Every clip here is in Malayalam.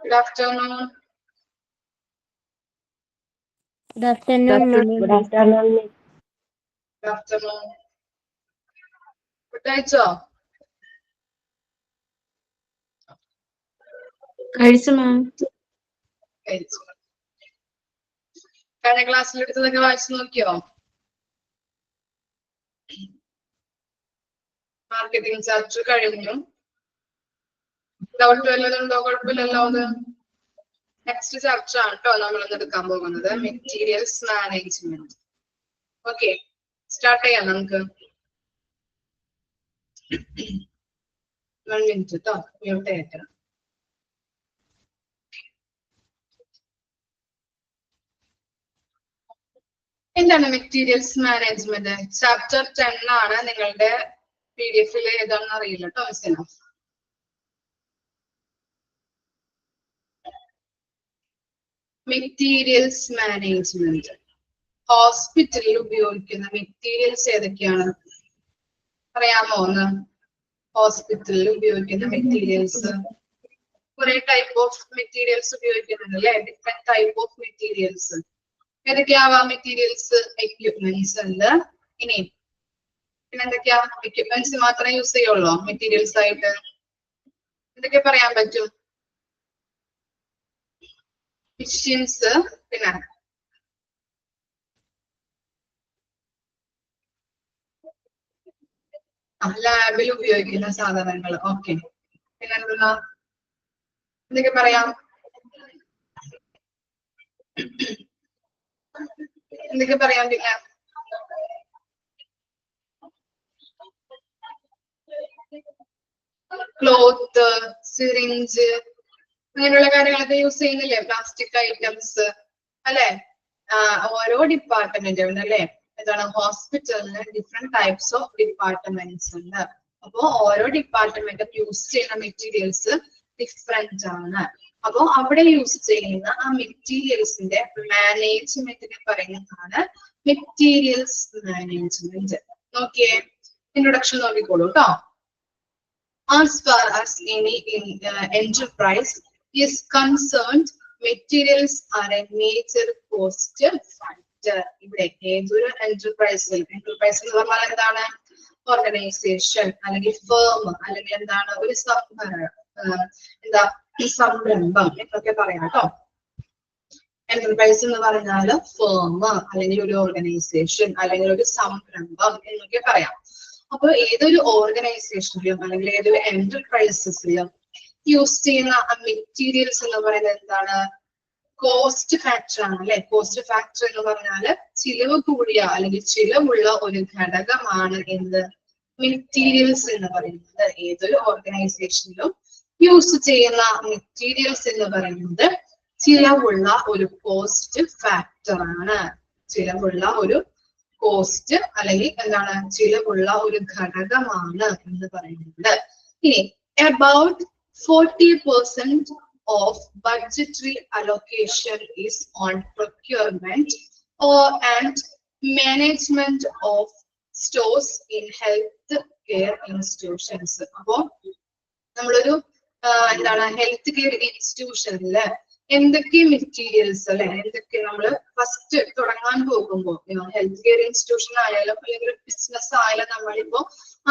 Good afternoon. Good afternoon, ma'am. Good afternoon. Good afternoon. Good job. കഴിച്ചു മാം. കഴിഞ്ഞ ക്ലാസ്സിൽ എടുത്തതൊക്കെ വായിച്ചു നോക്കിയോ? മാർക്കറ്റിംഗ് ചാപ്റ്റർ കഴിഞ്ഞു. ഡൗട്ട് വല്ലതുണ്ടോ? കുഴപ്പമില്ലല്ലോ. അത് നെക്സ്റ്റ് ചാപ്റ്റർ ആണ് കേട്ടോ നമ്മൾ ഇന്ന് എടുക്കാൻ പോകുന്നത്, മെറ്റീരിയൽസ് മാനേജ്മെന്റ്. ഓക്കെ, സ്റ്റാർട്ട് ചെയ്യാം നമുക്ക്. 1 minute കേട്ടോ, മ്യൂട്ട് ആക്കണം. എന്താണ് മെറ്റീരിയൽസ് മാനേജ്മെന്റ്? ചാപ്റ്റർ 10 ആണ്. നിങ്ങളുടെ PDF ഏതാണെന്ന് അറിയില്ല കേട്ടോ മിസ്സിന്. Materials management. ഹോസ്പിറ്റലിൽ ഉപയോഗിക്കുന്ന മെറ്റീരിയൽസ് ഏതൊക്കെയാണ് പറയാമോ ഒന്ന്? ഹോസ്പിറ്റലിൽ ഉപയോഗിക്കുന്ന മെറ്റീരിയൽസ് കുറെ ടൈപ്പ് ഓഫ് മെറ്റീരിയൽസ് ഉപയോഗിക്കുന്നുണ്ട് അല്ലെ? Different type of materials. ഏതൊക്കെയാവാം മെറ്റീരിയൽസ്? എക്യുപ്മെന്റ്സ് ഉണ്ട്. ഇനി പിന്നെന്തൊക്കെയാ? എക്യുപ്മെന്റ്സ് മാത്രമേ യൂസ് ചെയ്യുള്ളൂ മെറ്റീരിയൽസ് ആയിട്ട്? എന്തൊക്കെ പറയാൻ പറ്റും? മെഷീൻസ്, പിന്നെ ലാബിൽ ഉപയോഗിക്കുന്ന സാധനങ്ങൾ. ഓക്കെ, പിന്നെന്താ എന്തൊക്കെ പറയാം? എന്തൊക്കെ പറയാം? പിന്നെ ക്ലോത്ത്, സിറിഞ്ച്, അങ്ങനെയുള്ള കാര്യങ്ങളൊക്കെ യൂസ് ചെയ്യുന്നില്ലേ? പ്ലാസ്റ്റിക് ഐറ്റംസ് അല്ലെ? ഓരോ ഡിപ്പാർട്ട്മെന്റ് ഉണ്ട് അല്ലെ? എന്താണ് ഹോസ്പിറ്റലിന് ഡിഫറെന്റ് ടൈപ്സ് ഓഫ് ഡിപ്പാർട്ട്മെന്റ്സ് ഉണ്ട്. അപ്പോ ഓരോ ഡിപ്പാർട്ട്മെന്റും യൂസ് ചെയ്യുന്ന മെറ്റീരിയൽസ് ഡിഫറെന്റ് ആണ്. അപ്പോ അവിടെ യൂസ് ചെയ്യുന്ന ആ മെറ്റീരിയൽസിന്റെ മാനേജ്മെന്റിനെ പറയുന്നതാണ് മെറ്റീരിയൽസ് മാനേജ്മെന്റ്. നോക്കിയേ, ഇൻട്രൊഡക്ഷൻ നോക്കിക്കോളൂ കേട്ടോ. As far as any enterprise is concerned, materials are a major cost factor. ഇവിടെ ഏതൊരു എന്റർപ്രൈസിൽ, എന്റർപ്രൈസ് എന്ന് പറഞ്ഞാൽ എന്താണ്? ഓർഗനൈസേഷൻ അല്ലെങ്കിൽ ഫേം അല്ലെങ്കിൽ എന്താണ്? ഒരു സംരംഭം എന്നൊക്കെ പറയാം കേട്ടോ. എന്റർപ്രൈസ് എന്ന് പറഞ്ഞാൽ ഫേം അല്ലെങ്കിൽ ഒരു ഓർഗനൈസേഷൻ അല്ലെങ്കിൽ ഒരു സംരംഭം എന്നൊക്കെ പറയാം. അപ്പൊ ഏതൊരു ഓർഗനൈസേഷനിലും അല്ലെങ്കിൽ ഏതൊരു എന്റർപ്രൈസസിലും യൂസ് ചെയ്യുന്ന മെറ്റീരിയൽസ് എന്ന് പറയുന്നത് എന്താണ്? കോസ്റ്റ് ഫാക്ടർ ആണ് അല്ലെ? കോസ്റ്റ് ഫാക്ടർ എന്ന് പറഞ്ഞാല് ചിലവ് കൂടിയ അല്ലെങ്കിൽ ചിലവുള്ള ഒരു ഘടകമാണ് എന്ത്? മെറ്റീരിയൽസ് എന്ന് പറയുന്നത്. ഏതൊരു ഓർഗനൈസേഷനിലും യൂസ് ചെയ്യുന്ന മെറ്റീരിയൽസ് എന്ന് പറയുന്നത് ചിലവുള്ള ഒരു കോസ്റ്റ് ഫാക്ടർ ആണ്. ചിലവുള്ള ഒരു കോസ്റ്റ് അല്ലെങ്കിൽ എന്താണ്? ചിലവുള്ള ഒരു ഘടകമാണ് എന്ന് പറയുന്നത്. ഇനി about 40% of budgetary allocation is on procurement and management of stores in health care institutions. അപ്പോ നമ്മളൊരു എന്താണ് ഹെൽത്ത് കെയർ ഇൻസ്റ്റിറ്റ്യൂഷനില് എന്തൊക്കെ മെറ്റീരിയൽസ് അല്ലെ, എന്തൊക്കെ നമ്മള് ഫസ്റ്റ് തുടങ്ങാൻ പോകുമ്പോൾ ഹെൽത്ത് കെയർ ഇൻസ്റ്റിറ്റ്യൂഷൻ ആയാലും അല്ലെങ്കിൽ ബിസിനസ് ആയാലും നമ്മളിപ്പോ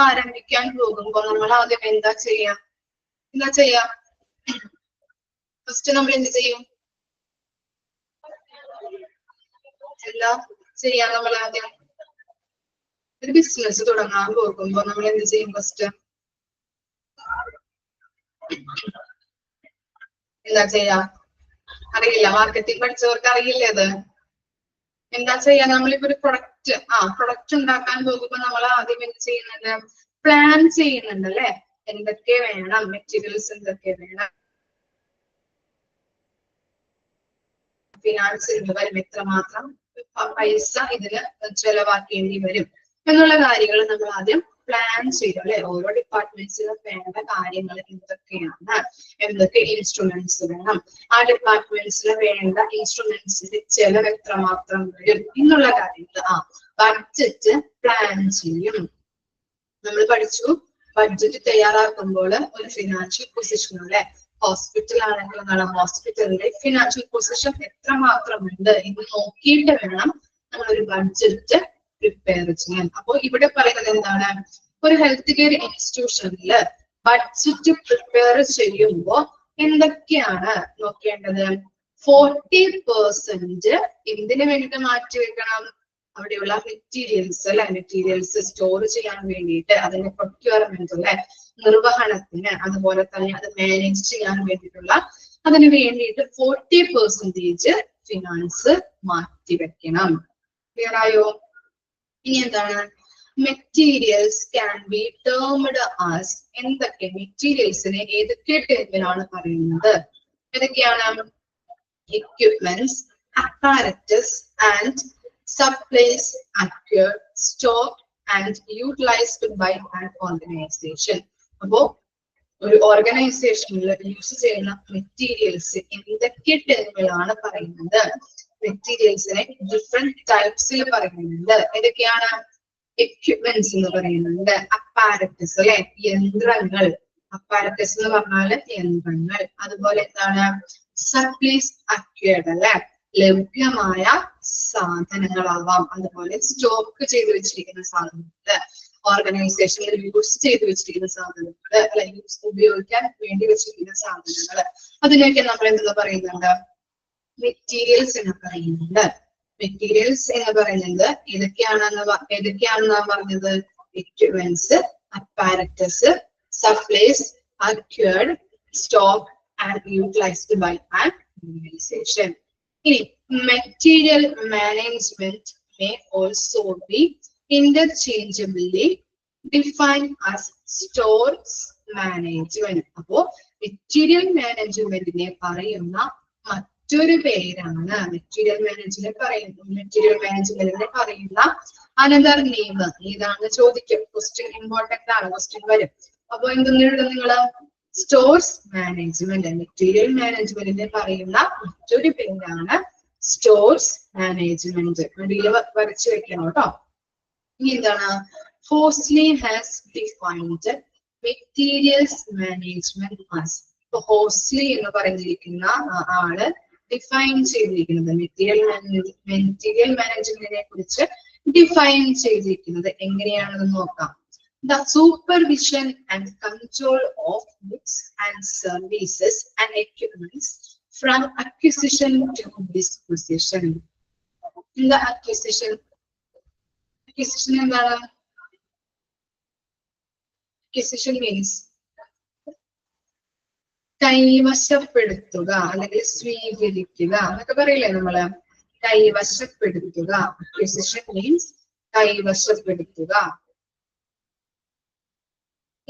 ആരംഭിക്കാൻ പോകുമ്പോൾ നമ്മൾ ആദ്യം എന്താ ചെയ്യാം? ഫസ്റ്റ് നമ്മൾ എന്ത് ചെയ്യും? എന്താ ചെയ്യാം? നമ്മൾ ആദ്യം ഒരു ബിസിനസ് തുടങ്ങാൻ പോകുമ്പോ നമ്മൾ എന്ത് ചെയ്യും? ഫസ്റ്റ് എന്താ ചെയ്യാ? അറിയില്ല, മാർക്കറ്റിംഗ് പഠിച്ചവർക്ക് അറിയില്ലേ അത്? എന്താ ചെയ്യാ? നമ്മളിപ്പോ ഒരു പ്രൊഡക്റ്റ് ഉണ്ടാക്കാൻ പോകുമ്പോ നമ്മൾ ആദ്യം എന്ത് ചെയ്യുന്നുണ്ട്? പ്ലാൻ ചെയ്യുന്നുണ്ട് അല്ലെ? എന്തൊക്കെ വേണം, മെറ്റീരിയൽസ് എന്തൊക്കെ വേണം, ഫിനാൻസിൽ വരും, എത്രമാത്രം പൈസ ഇതിന് ചെലവാക്കേണ്ടി വരും എന്നുള്ള കാര്യങ്ങൾ നമ്മൾ ആദ്യം പ്ലാൻ ചെയ്യും അല്ലെ? ഓരോ ഡിപ്പാർട്ട്മെന്റ്സിലും വേണ്ട കാര്യങ്ങൾ എന്തൊക്കെയാണ്, എന്തൊക്കെ ഇൻസ്ട്രുമെന്റ്സ് വേണം, ആ ഡിപ്പാർട്ട്മെന്റ്സിൽ വേണ്ട ഇൻസ്ട്രുമെന്റ്സിന്റെ ചെലവ് എത്രമാത്രം വരും എന്നുള്ള കാര്യങ്ങൾ ബഡ്ജറ്റ് പ്ലാൻ ചെയ്യും. നമ്മൾ പഠിച്ചു ബഡ്ജറ്റ് തയ്യാറാക്കുമ്പോൾ ഒരു ഫിനാൻഷ്യൽ പൊസിഷൻ അല്ലെ? ഹോസ്പിറ്റൽ ആണെങ്കിൽ എന്താണ് ഹോസ്പിറ്റലിന്റെ ഫിനാൻഷ്യൽ പൊസിഷൻ എത്രമാത്രമുണ്ട് എന്ന് നോക്കിയിട്ട് വേണം നമ്മൾ ഒരു ബഡ്ജറ്റ് പ്രിപ്പയർ ചെയ്യാൻ. അപ്പൊ ഇവിടെ പറയുന്നത് എന്താണ്, ഒരു ഹെൽത്ത് കെയർ ഇൻസ്റ്റിറ്റ്യൂഷനിൽ ബഡ്ജറ്റ് പ്രിപ്പയർ ചെയ്യുമ്പോൾ എന്തൊക്കെയാണ് നോക്കേണ്ടത്? 40% എന്തിനു വേണ്ടിയിട്ട് മാറ്റി വെക്കണം? അവിടെയുള്ള മെറ്റീരിയൽസ് അല്ലെ, മെറ്റീരിയൽസ് സ്റ്റോർ ചെയ്യാൻ വേണ്ടിയിട്ട്, അതിന്റെ പ്രൊക്യൂർമെന്റ് അല്ലെ, നിർവഹണത്തിന്, അതുപോലെ തന്നെ അത് മാനേജ് ചെയ്യാൻ വേണ്ടിയിട്ടുള്ള അതിന് വേണ്ടിയിട്ട് 40% ഫിനാൻസ് മാറ്റിവെക്കണം. ക്ലിയർ ആയോ? ഇനി എന്താണ്? Materials can be termed as, എന്തൊക്കെ മെറ്റീരിയൽസിനെ ഏതൊക്കെ ടേമിലാണ് പറയുന്നത്? ഏതൊക്കെയാണ്? equipments, apparatus and supplies acquired, stocked and utilized by an organization. അപ്പോ ഒരു ഓർഗനൈസേഷനിൽ യൂസ് ചെയ്യുന്ന മെറ്റീരിയൽസ് എന്തൊക്കെ ടേമുകളാണ് പറയുന്നത്? മെറ്റീരിയൽസിനെ ഡിഫറെന്റ് ടൈപ്സിൽ പറയുന്നുണ്ട്. ഏതൊക്കെയാണ്? എക്യുപ്മെന്റ്സ് എന്ന് പറയുന്നുണ്ട്, അപ്പാരറ്റസ് അല്ലെ, യന്ത്രങ്ങൾ. അപ്പാരറ്റസ് എന്ന് പറഞ്ഞാല് യന്ത്രങ്ങൾ. അതുപോലെ എന്താണ്? സപ്ലൈസ് അക്വയർഡ് അല്ലെ, ലഭ്യമായ സാധനങ്ങളാവാം. അതുപോലെ സ്റ്റോക്ക് ചെയ്ത് വെച്ചിരിക്കുന്ന സാധനങ്ങള്, ഓർഗനൈസേഷനിൽ യൂസ് ചെയ്ത് വെച്ചിരിക്കുന്ന സാധനങ്ങള് അല്ലെ, ഉപയോഗിക്കാൻ വേണ്ടി വെച്ചിരിക്കുന്ന സാധനങ്ങള്, അതിനൊക്കെ നമ്മൾ എന്താ പറയുന്നുണ്ട്? മെറ്റീരിയൽസ് എന്ന് പറയുന്നുണ്ട്. മെറ്റീരിയൽസ് എന്ന് പറയുന്നത് ഏതൊക്കെയാണെന്നാ പറഞ്ഞത്? Equipments, apparatus, supplies acquired, stock and utilized by an organization. Material management may also be interchangeably defined as stores management. അപ്പോ മെറ്റീരിയൽ മാനേജ്മെന്റിനെ പറയുന്ന മറ്റൊരു പേരാണ്, മെറ്റീരിയൽ മാനേജ്മെന്റിനെ പറയുന്ന അനദർ നെയിം ഏതാണെന്ന് ചോദിക്കും. ക്വസ്റ്റ്യൻ ഇമ്പോർട്ടന്റ് ആണ്, ക്വസ്റ്റ്യൻ വരും. അപ്പൊ എന്തെങ്കിലും നിങ്ങള് സ്റ്റോർസ് മാനേജ്മെന്റ്, മെറ്റീരിയൽ മാനേജ്മെന്റിനെ പറയുന്ന മറ്റൊരു പേരാണ് സ്റ്റോർസ് മാനേജ്മെന്റ്. വണ്ടിയിൽ വരച്ചു വെക്കണം കേട്ടോ. ഇനി എന്താണ്? Fosley has defined materials management as. ഇപ്പൊ ഹോസ്ലി എന്ന് പറഞ്ഞിരിക്കുന്ന ആള് ഡിഫൈൻ ചെയ്തിരിക്കുന്നത് മെറ്റീരിയൽ മാനേജ്മെന്റിനെ കുറിച്ച് ഡിഫൈൻ ചെയ്തിരിക്കുന്നത് എങ്ങനെയാണെന്ന് നോക്കാം. The supervision and control of goods and services and equipments from acquisition to disposition. In the acquisition എന്താണ്? Acquisition means കൈവശപ്പെടുത്തുക അല്ലെങ്കിൽ സ്വീകരിക്കുക എന്നൊക്കെ പറയില്ലേ നമ്മള്? കൈവശപ്പെടുത്തുക. Acquisition means കൈവശപ്പെടുത്തുക.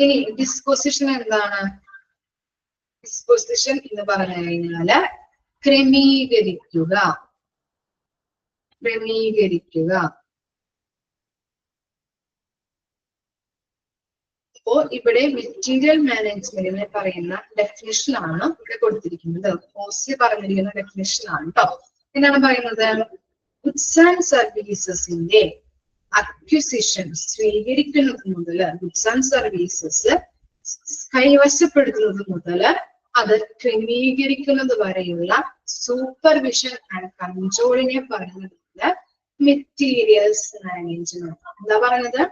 ഇനി ഡിസ്പോസിഷൻ എന്താണ്? ഡിസ്പോസിഷൻ എന്ന് പറഞ്ഞു കഴിഞ്ഞാല് ക്രമീകരിക്കുക. അപ്പോ ഇവിടെ മെറ്റീരിയൽ മാനേജ്മെന്റിനെ പറയുന്ന ഡെഫിനിഷൻ ആണ് ഇവിടെ കൊടുത്തിരിക്കുന്നത്. മോസ്റ്റ്ലി പറഞ്ഞിരിക്കുന്ന ഡെഫിനിഷൻ ആണ് കേട്ടോ. എന്താണ് പറയുന്നത്? ഗുഡ്സ് ആൻഡ് സർവീസസിന്റെ അക്വിസിഷൻ, സ്വീകരിക്കുന്നത് മുതൽ, ഗുഡ്സ് ആൻഡ് സർവീസസ് കൈവശപ്പെടുത്തുന്നത് മുതൽ അത് ക്രമീകരിക്കുന്നത് വരെയുള്ള സൂപ്പർവിഷൻ ആൻഡ് കൺട്രോളിനെ പറയുന്നത് മെറ്റീരിയൽസ് മാനേജ്മെന്റ്. എന്താ പറയുന്നത്?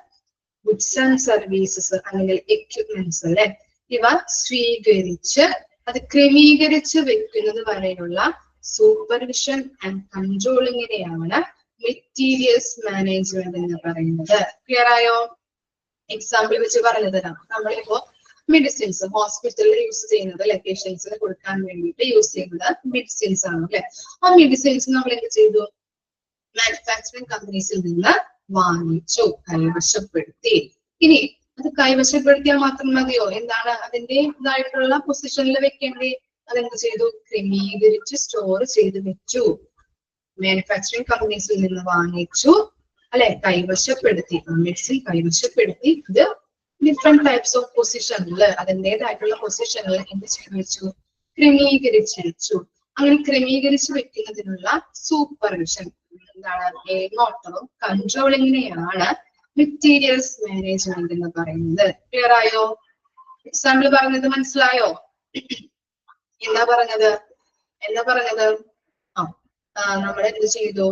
ഗുഡ്സ് ആൻഡ് സർവീസസ് അല്ലെങ്കിൽ എക്യുപ്മെന്റ്സ് അല്ലെ, ഇവ സ്വീകരിച്ച് അത് ക്രമീകരിച്ച് വെക്കുന്നത് വരെയുള്ള സൂപ്പർവിഷൻ ആൻഡ് കൺട്രോളിങ്ങിനെയാണ് മെറ്റീരിയൽസ് മാനേജ്മെന്റ് എന്ന് പറയുന്നത്. ക്ലിയർ ആയോ? എക്സാമ്പിൾ വെച്ച് പറഞ്ഞു തരാം. നമ്മളിപ്പോ മെഡിസിൻസ് ഹോസ്പിറ്റലിൽ യൂസ് ചെയ്യുന്നത് അല്ലെ, പേഷ്യൻസിന് കൊടുക്കാൻ വേണ്ടിയിട്ട് യൂസ് ചെയ്യുന്നത് മെഡിസിൻസ് ആണ് അല്ലെ. ആ മെഡിസിൻസ് നമ്മൾ എന്ത് ചെയ്തു? മാനുഫാക്ചറിങ് കമ്പനീസിൽ നിന്ന് വാങ്ങിച്ചു, കൈവശപ്പെടുത്തി. ഇനി അത് കൈവശപ്പെടുത്തിയാൽ മാത്രം മതിയോ? എന്താണ് അതിന്റെ ഇതായിട്ടുള്ള പൊസിഷനിൽ വെക്കേണ്ടേ? അതെന്ത് ചെയ്തു? ക്രമീകരിച്ച് സ്റ്റോർ ചെയ്ത് വെച്ചു. മാനുഫാക്ചറിങ് കമ്പനീസിൽ നിന്ന് വാങ്ങിച്ചു അല്ലെ, കൈവശപ്പെടുത്തി. മെഡിസിൻ കൈവശപ്പെടുത്തി ഇത് ഡിഫറെന്റ് ടൈപ്സ് ഓഫ് പൊസിഷനിൽ അതിൻ്റെതായിട്ടുള്ള പൊസിഷനിൽ എന്ത് ചെയ്തു വെച്ചു? ക്രമീകരിച്ച് വെച്ചു. അങ്ങനെ ക്രമീകരിച്ച് വെക്കുന്നതിനുള്ള സൂപ്പർവിഷൻ എന്താണ്? നോട്ടവും കൺട്രോളിങ്ങിനെയാണ് മെറ്റീരിയൽസ് മാനേജ്മെന്റ് എന്ന് പറയുന്നത്. ക്ലിയർ ആയോ? എക്സാമ്പിൾ പറഞ്ഞത് മനസ്സിലായോ? എന്താ പറഞ്ഞത് നമ്മൾ എന്ത് ചെയ്തു?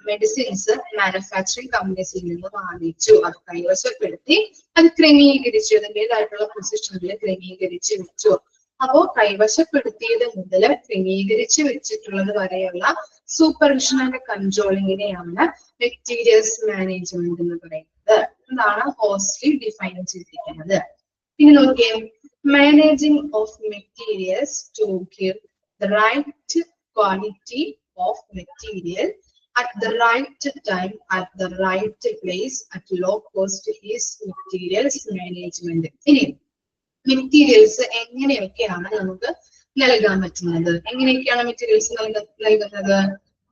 മെഡിസിൻസ് മാനുഫാക്ചറിങ് കമ്പനീസിൽ നിന്ന് വാങ്ങിച്ചു, അത് കൈവശപ്പെടുത്തി, അത് ക്രമീകരിച്ചു, അതിൻ്റെതായിട്ടുള്ള പൊസിഷനിൽ ക്രമീകരിച്ച് വെച്ചു. അപ്പോ കൈവശപ്പെടുത്തിയത് മുതൽ ക്രമീകരിച്ച് വെച്ചിട്ടുള്ളത് വരെയുള്ള സൂപ്പർവിഷൻ ആൻഡ് കൺട്രോളിങ്ങിനെയാണ് മെറ്റീരിയൽസ് മാനേജ്മെന്റ് എന്ന് പറയുന്നത്. എന്താണ് ഹോസ്റ്റ്ലി ഡിഫൈൻ ചെയ്തിരിക്കുന്നത്? ഇനി നോക്കിയേ, managing of materials to give the right quality of material at the right time, at the right place, at low cost is materials management. ഇനി മെറ്റീരിയൽസ് എങ്ങനെയൊക്കെയാണ് നമുക്ക് നൽകാൻ പറ്റുന്നത്? എങ്ങനെയൊക്കെയാണ് മെറ്റീരിയൽസ് നൽകുന്നത്?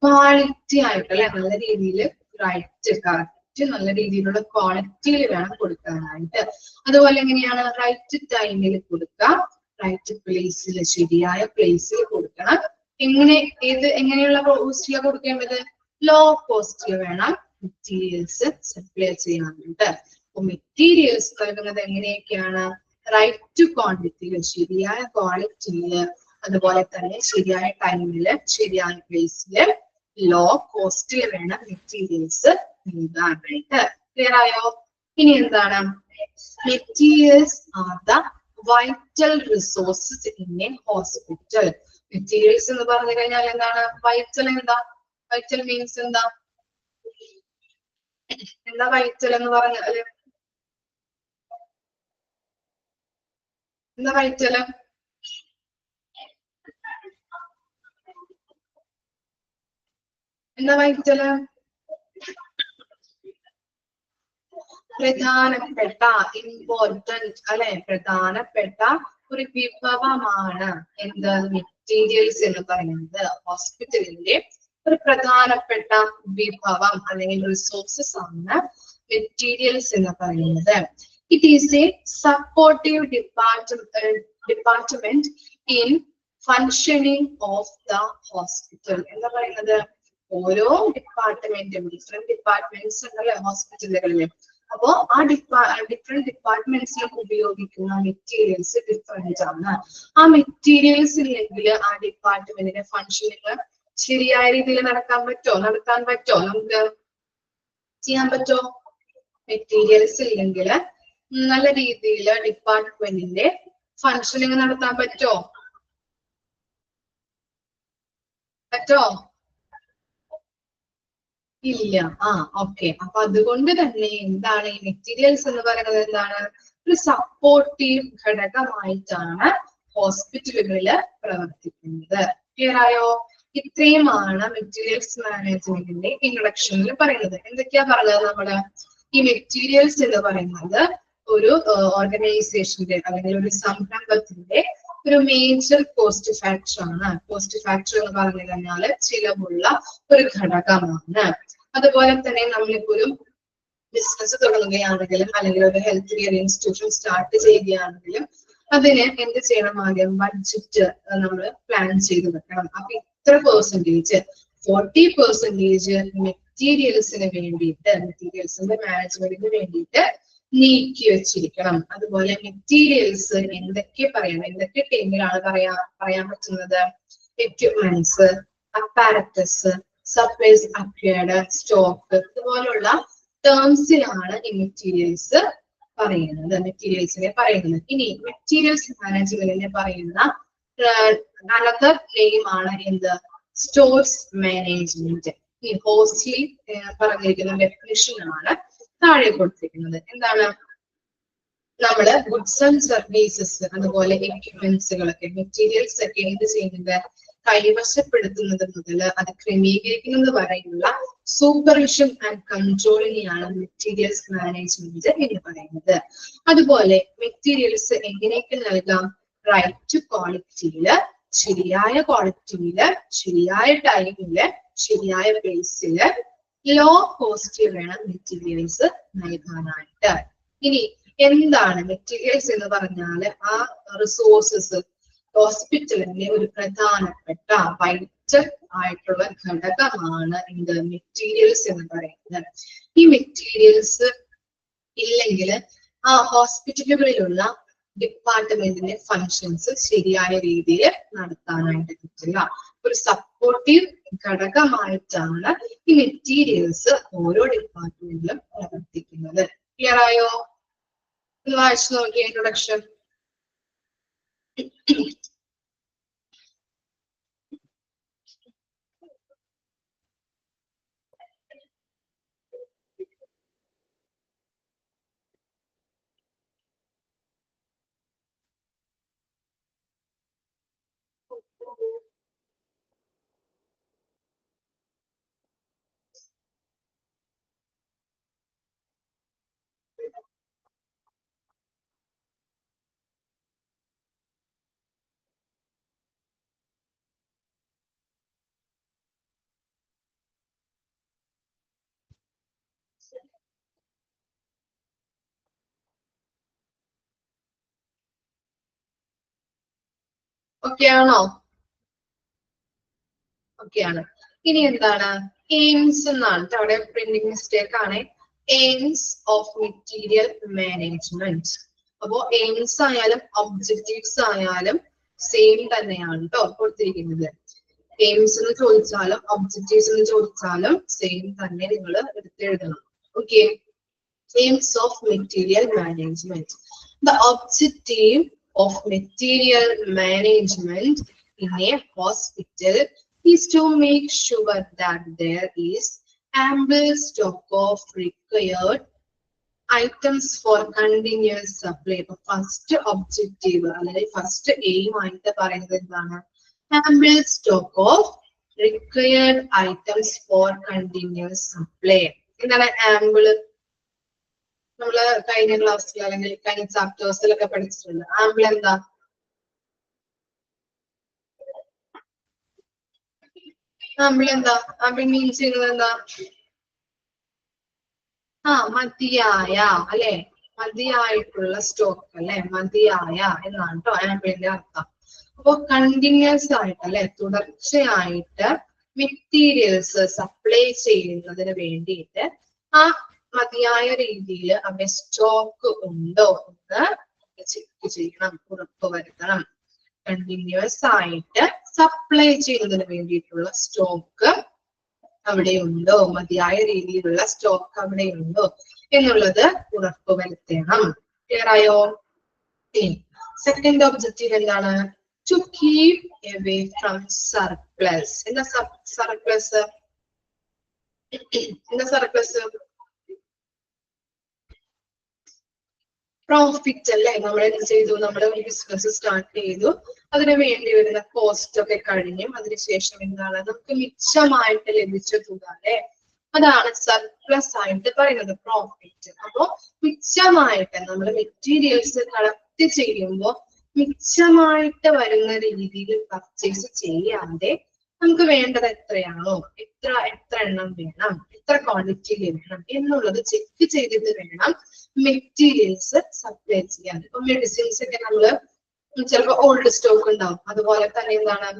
ക്വാളിറ്റി ആയിട്ട് അല്ലെ, നല്ല രീതിയിൽ കറക്റ്റ് നല്ല രീതിയിലുള്ള ക്വാളിറ്റിയിൽ വേണം കൊടുക്കാനായിട്ട്. അതുപോലെ എങ്ങനെയാണ്? റൈറ്റ് ടൈമിൽ കൊടുക്കാം, റൈറ്റ് പ്ലേസിൽ, ശരിയായ പ്ലേസിൽ കൊടുക്കണം. എങ്ങനെയുള്ള കോസ്റ്റിലാണ് കൊടുക്കേണ്ടത്? ലോ കോസ്റ്റിൽ വേണം മെറ്റീരിയൽസ് സപ്ലൈ ചെയ്യാനായിട്ട്. അപ്പൊ മെറ്റീരിയൽസ് നൽകുന്നത് എങ്ങനെയൊക്കെയാണ്? റൈറ്റ് ക്വാണ്ടിറ്റിയില്, ശരിയായ ക്വാളിറ്റിയില്, അതുപോലെ തന്നെ ശരിയായ ടൈമില്, ശരിയായ പ്ലേസില്, ലോ കോസ്റ്റിൽ വേണം മെറ്റീരിയൽസ് നൽകാനായിട്ട്. ക്ലിയർ ആയോ? ഇനി എന്താണ്? Materials are the vital resources in A hospital. Materials എന്ന് പറഞ്ഞു കഴിഞ്ഞാൽ എന്താണ്? വൈറ്റൽ. എന്താ വൈറ്റൽ മീൻസ്? എന്താ വൈറ്റൽ എന്ന് പറഞ്ഞാല്? എന്താ വൈറ്റല്? പ്രധാനപ്പെട്ട, ഇമ്പോർട്ടന്റ് അല്ലെ, പ്രധാനപ്പെട്ട ഒരു വിഭവമാണ് എന്ത്? മെറ്റീരിയൽസ് എന്ന് പറയുന്നത്. ഹോസ്പിറ്റലിന്റെ ഒരു പ്രധാനപ്പെട്ട വിഭവം അല്ലെങ്കിൽ റിസോഴ്സസ് ആണ് മെറ്റീരിയൽസ് എന്ന് പറയുന്നത്. It is A supportive department in functioning of the hospital. എന്താ പറയുന്നത്? ഓരോ ഡിപ്പാർട്ട്മെന്റും, ഡിഫറെന്റ് ഡിപ്പാർട്ട്മെന്റ്സ് ഉണ്ടല്ലോ ഹോസ്പിറ്റലുകളിൽ. അപ്പോ ആ ഡിഫറെന്റ് ഡിപ്പാർട്ട്മെന്റ്സിലും ഉപയോഗിക്കുന്ന മെറ്റീരിയൽസ് ഡിഫറെന്റ് ആണ്. ആ മെറ്റീരിയൽസ് ഇല്ലെങ്കിൽ ആ ഡിപ്പാർട്ട്മെന്റിന്റെ ഫങ്ഷനുകൾ ശരിയായ രീതിയിൽ നടത്താൻ പറ്റോ? നമുക്ക് ചെയ്യാൻ പറ്റോ? മെറ്റീരിയൽസ് ഇല്ലെങ്കിൽ നല്ല രീതിയിൽ ഡിപ്പാർട്ട്മെന്റിന്റെ ഫങ്ഷനിങ് നടത്താൻ പറ്റോ? ഇല്ല. ഓക്കെ. അപ്പൊ അതുകൊണ്ട് തന്നെ എന്താണ് ഈ മെറ്റീരിയൽസ് എന്ന് പറയുന്നത്? എന്താണ്? ഒരു സപ്പോർട്ടീവ് ഘടകമായിട്ടാണ് ഹോസ്പിറ്റലുകളിൽ പ്രവർത്തിക്കുന്നത്. ക്ലിയർ ആയോ? ഇത്രയുമാണ് മെറ്റീരിയൽസ് മാനേജ്മെന്റിന്റെ ഇൻട്രൊഡക്ഷനിൽ പറയുന്നത്. എന്തൊക്കെയാ പറഞ്ഞത് നമ്മള്? ഈ മെറ്റീരിയൽസ് എന്ന് പറയുന്നത് ഒരു ഓർഗനൈസേഷന്റെ അല്ലെങ്കിൽ ഒരു സംരംഭത്തിന്റെ ഒരു മേജർ കോസ്റ്റ് ഫാക്ടർ ആണ്. കോസ്റ്റ് ഫാക്ടർ എന്ന് പറഞ്ഞു കഴിഞ്ഞാൽ ചിലവുള്ള ഒരു ഘടകമാണ്. അതുപോലെ തന്നെ നമ്മളിപ്പോ ഒരു ബിസിനസ് തുടങ്ങുകയാണെങ്കിലും അല്ലെങ്കിൽ ഒരു ഹെൽത്ത് കെയർ ഇൻസ്റ്റിറ്റ്യൂഷൻ സ്റ്റാർട്ട് ചെയ്യുകയാണെങ്കിലും അതിന് എന്ത് ചെയ്യണം? ആദ്യം ബഡ്ജറ്റ് നമ്മൾ പ്ലാൻ ചെയ്ത് വെക്കണം. അപ്പൊ ഇത്ര പെർസെന്റേജ്, 40% മെറ്റീരിയൽസിന് വേണ്ടിയിട്ട്, മെറ്റീരിയൽസിന്റെ മാനേജ്മെന്റിന് വേണ്ടിയിട്ട് നീക്കി വെച്ചിരിക്കണം. അതുപോലെ മെറ്റീരിയൽസ് എന്തൊക്കെ ടൈമിലാണ് പറയാൻ പറ്റുന്നത്? Equipments, apparatus, supplies acquired, stock, ഇതുപോലുള്ള ടേംസിലാണ് ഈ മെറ്റീരിയൽസിനെ പറയുന്നത്. ഇനി മെറ്റീരിയൽസ് മാനേജ്മെന്റിനെ പറയുന്ന അനദർ നെയിം ആണ് എന്ത്? Stores management. ഈ ഹോസ്റ്റ്ലി പറഞ്ഞിരിക്കുന്ന ഡെഫിനിഷൻ ആണ് താഴെ കൊടുത്തിരിക്കുന്നത്. എന്താണ്? നമ്മള് ഗുഡ്സ് ആൻഡ് സർവീസസ്, അതുപോലെ എക്യുപ്മെന്റ്സുകളൊക്കെ, മെറ്റീരിയൽസ് ഒക്കെ എന്ത് ചെയ്യുന്നത്? കൈവശപ്പെടുത്തുന്നത് മുതൽ അത് ക്രമീകരിക്കുന്നത് വരെയുള്ള സൂപ്പർവിഷൻ ആൻഡ് കൺട്രോളിനെയാണ് മെറ്റീരിയൽസ് മാനേജ്മെന്റ് എന്ന് പറയുന്നത്. അതുപോലെ മെറ്റീരിയൽസ് എങ്ങനെയൊക്കെ നൽകാം? റൈറ്റ് ക്വാളിറ്റിയില്, ശരിയായ ക്വാളിറ്റിയില്, ശരിയായ ടൈമില്, ശരിയായ പ്ലേസില്, ലോ കോസ്റ്റിൽ വേണം മെറ്റീരിയൽസ് നൽകാനായിട്ട്. ഇനി എന്താണ് മെറ്റീരിയൽസ് എന്ന് പറഞ്ഞാൽ? ആ റിസോഴ്സസ്, ഹോസ്പിറ്റലിന്റെ ഒരു പ്രധാനപ്പെട്ട വൈറ്റൽ ആയിട്ടുള്ള ഘടകമാണ് എന്ത്? മെറ്റീരിയൽസ് എന്ന് പറയുന്നത്. ഈ മെറ്റീരിയൽസ് ഇല്ലെങ്കിൽ ആ ഹോസ്പിറ്റലുകളിലുള്ള ഡിപ്പാർട്ട്മെന്റിന്റെ ഫങ്ഷൻസ് ശരിയായ രീതിയിൽ നടത്താനായിട്ട് പറ്റില്ല. ഒരു സപ്പോർട്ടീവ് ഘടകമായിട്ടാണ് ഈ മെറ്റീരിയൽസ് ഓരോ ഡിപ്പാർട്ട്മെന്റിലും പ്രവർത്തിക്കുന്നത്. ക്ലിയർ ആയോ? വായിച്ചു നോക്കിയ ഇൻട്രൊഡക്ഷൻ. ഓക്കെ ആണോ? ഓക്കെ ആണ്. ഇനി എന്താണ് എയിംസ് എന്നാണ്. അവിടെ പ്രിന്റിംഗ് മിസ്റ്റേക്ക് ആണ്. AIIMS of material management. അപ്പോ എയിംസ് ആയാലും ഒബ്ജക്റ്റീവ്സ് ആയാലും സെയിം തന്നെയാണ് കേട്ടോ കൊടുത്തിരിക്കുന്നത്. എയിംസ് എന്ന് ചോദിച്ചാലും ഒബ്ജക്റ്റീവ്സ് എന്ന് ചോദിച്ചാലും സെയിം തന്നെ നിങ്ങൾ എടുത്തെഴുതണം. Okay. Aims of material management. The objective of material management in a hospital is to make sure that there is ample stock of required items for continuous supply. First objective അല്ലെങ്കിൽ ഫസ്റ്റ് എയിം ആയിട്ട് പറയുന്നത് എന്താണ്? ample stock of required items for continuous supply. എന്താണ് ample? നമ്മള് കഴിഞ്ഞ ക്ലാസ്സിൽ അല്ലെങ്കിൽ കഴിഞ്ഞ ചാപ്റ്റേഴ്സിലൊക്കെ പഠിച്ചിട്ടുണ്ട്. ആംബിൾ എന്താ? ആംബിൾ എന്താ? ആംബിൾ മീൻ ചെയ്യുന്നത് എന്താ? മതിയായ അല്ലെ, മതിയായിട്ടുള്ള സ്റ്റോക്ക് അല്ലെ, മതിയായ എന്നാണ് കേട്ടോ ആംബിളിന്റെ അർത്ഥം. അപ്പൊ കണ്ടിന്യൂസ് ആയിട്ട് അല്ലെ, തുടർച്ചയായിട്ട് മെറ്റീരിയൽസ് സപ്ലൈ ചെയ്യുന്നതിന് വേണ്ടിയിട്ട് ആ മതിയായ രീതിയിൽ അവിടെ സ്റ്റോക്ക് ഉണ്ടോ എന്ന് ചെക്ക് ചെയ്യണം, ഉറപ്പുവരുത്തണം. കണ്ടിന്യൂസ് ആയിട്ട് സപ്ലൈ ചെയ്യുന്നതിന് വേണ്ടിയിട്ടുള്ള സ്റ്റോക്ക് അവിടെ ഉണ്ടോ, മതിയായ രീതിയിലുള്ള സ്റ്റോക്ക് അവിടെ ഉണ്ടോ എന്നുള്ളത് ഉറപ്പുവരുത്തണം. ക്ലിയർ ആയോ? സെക്കൻഡ് ഒബ്ജക്റ്റീവ് എന്താണ്? To keep away from surplus. എന്താ സർപ്ലസ്? എന്താ സർപ്ലസ്? പ്രോഫിറ്റ് അല്ലേ. നമ്മൾ എന്ത് ചെയ്തു? നമ്മുടെ ഒരു ബിസിനസ് സ്റ്റാർട്ട് ചെയ്തു, അതിന് വേണ്ടി വരുന്ന കോസ്റ്റ് ഒക്കെ കഴിഞ്ഞും അതിനുശേഷം എന്താണ് നമുക്ക് മിച്ചമായിട്ട് ലഭിച്ച തുക അല്ലെ, അതാണ് സർപ്ലസ് ആയിട്ട് പറയുന്നത്, പ്രോഫിറ്റ്. അപ്പോ മിച്ചമായിട്ട് നമ്മൾ മെറ്റീരിയൽസ് കളക്ട് ചെയ്യുമ്പോൾ മിച്ചമായിട്ട് വരുന്ന രീതിയിൽ പർച്ചേസ് ചെയ്യാതെ നമുക്ക് വേണ്ടത് എത്രയാണോ, എത്ര എണ്ണം വേണം, എത്ര ക്വാണ്ടിറ്റി വേണം എന്നുള്ളത് ചെക്ക് ചെയ്തിട്ട് വേണം മെറ്റീരിയൽസ് സപ്ലൈ ചെയ്യാൻ. ഇപ്പൊ മെഡിസിൻസ് ഒക്കെ നമ്മള് ചിലപ്പോ ഓൾഡ് സ്റ്റോക്ക് ഉണ്ടാവും, അതുപോലെ തന്നെ എന്താണ്,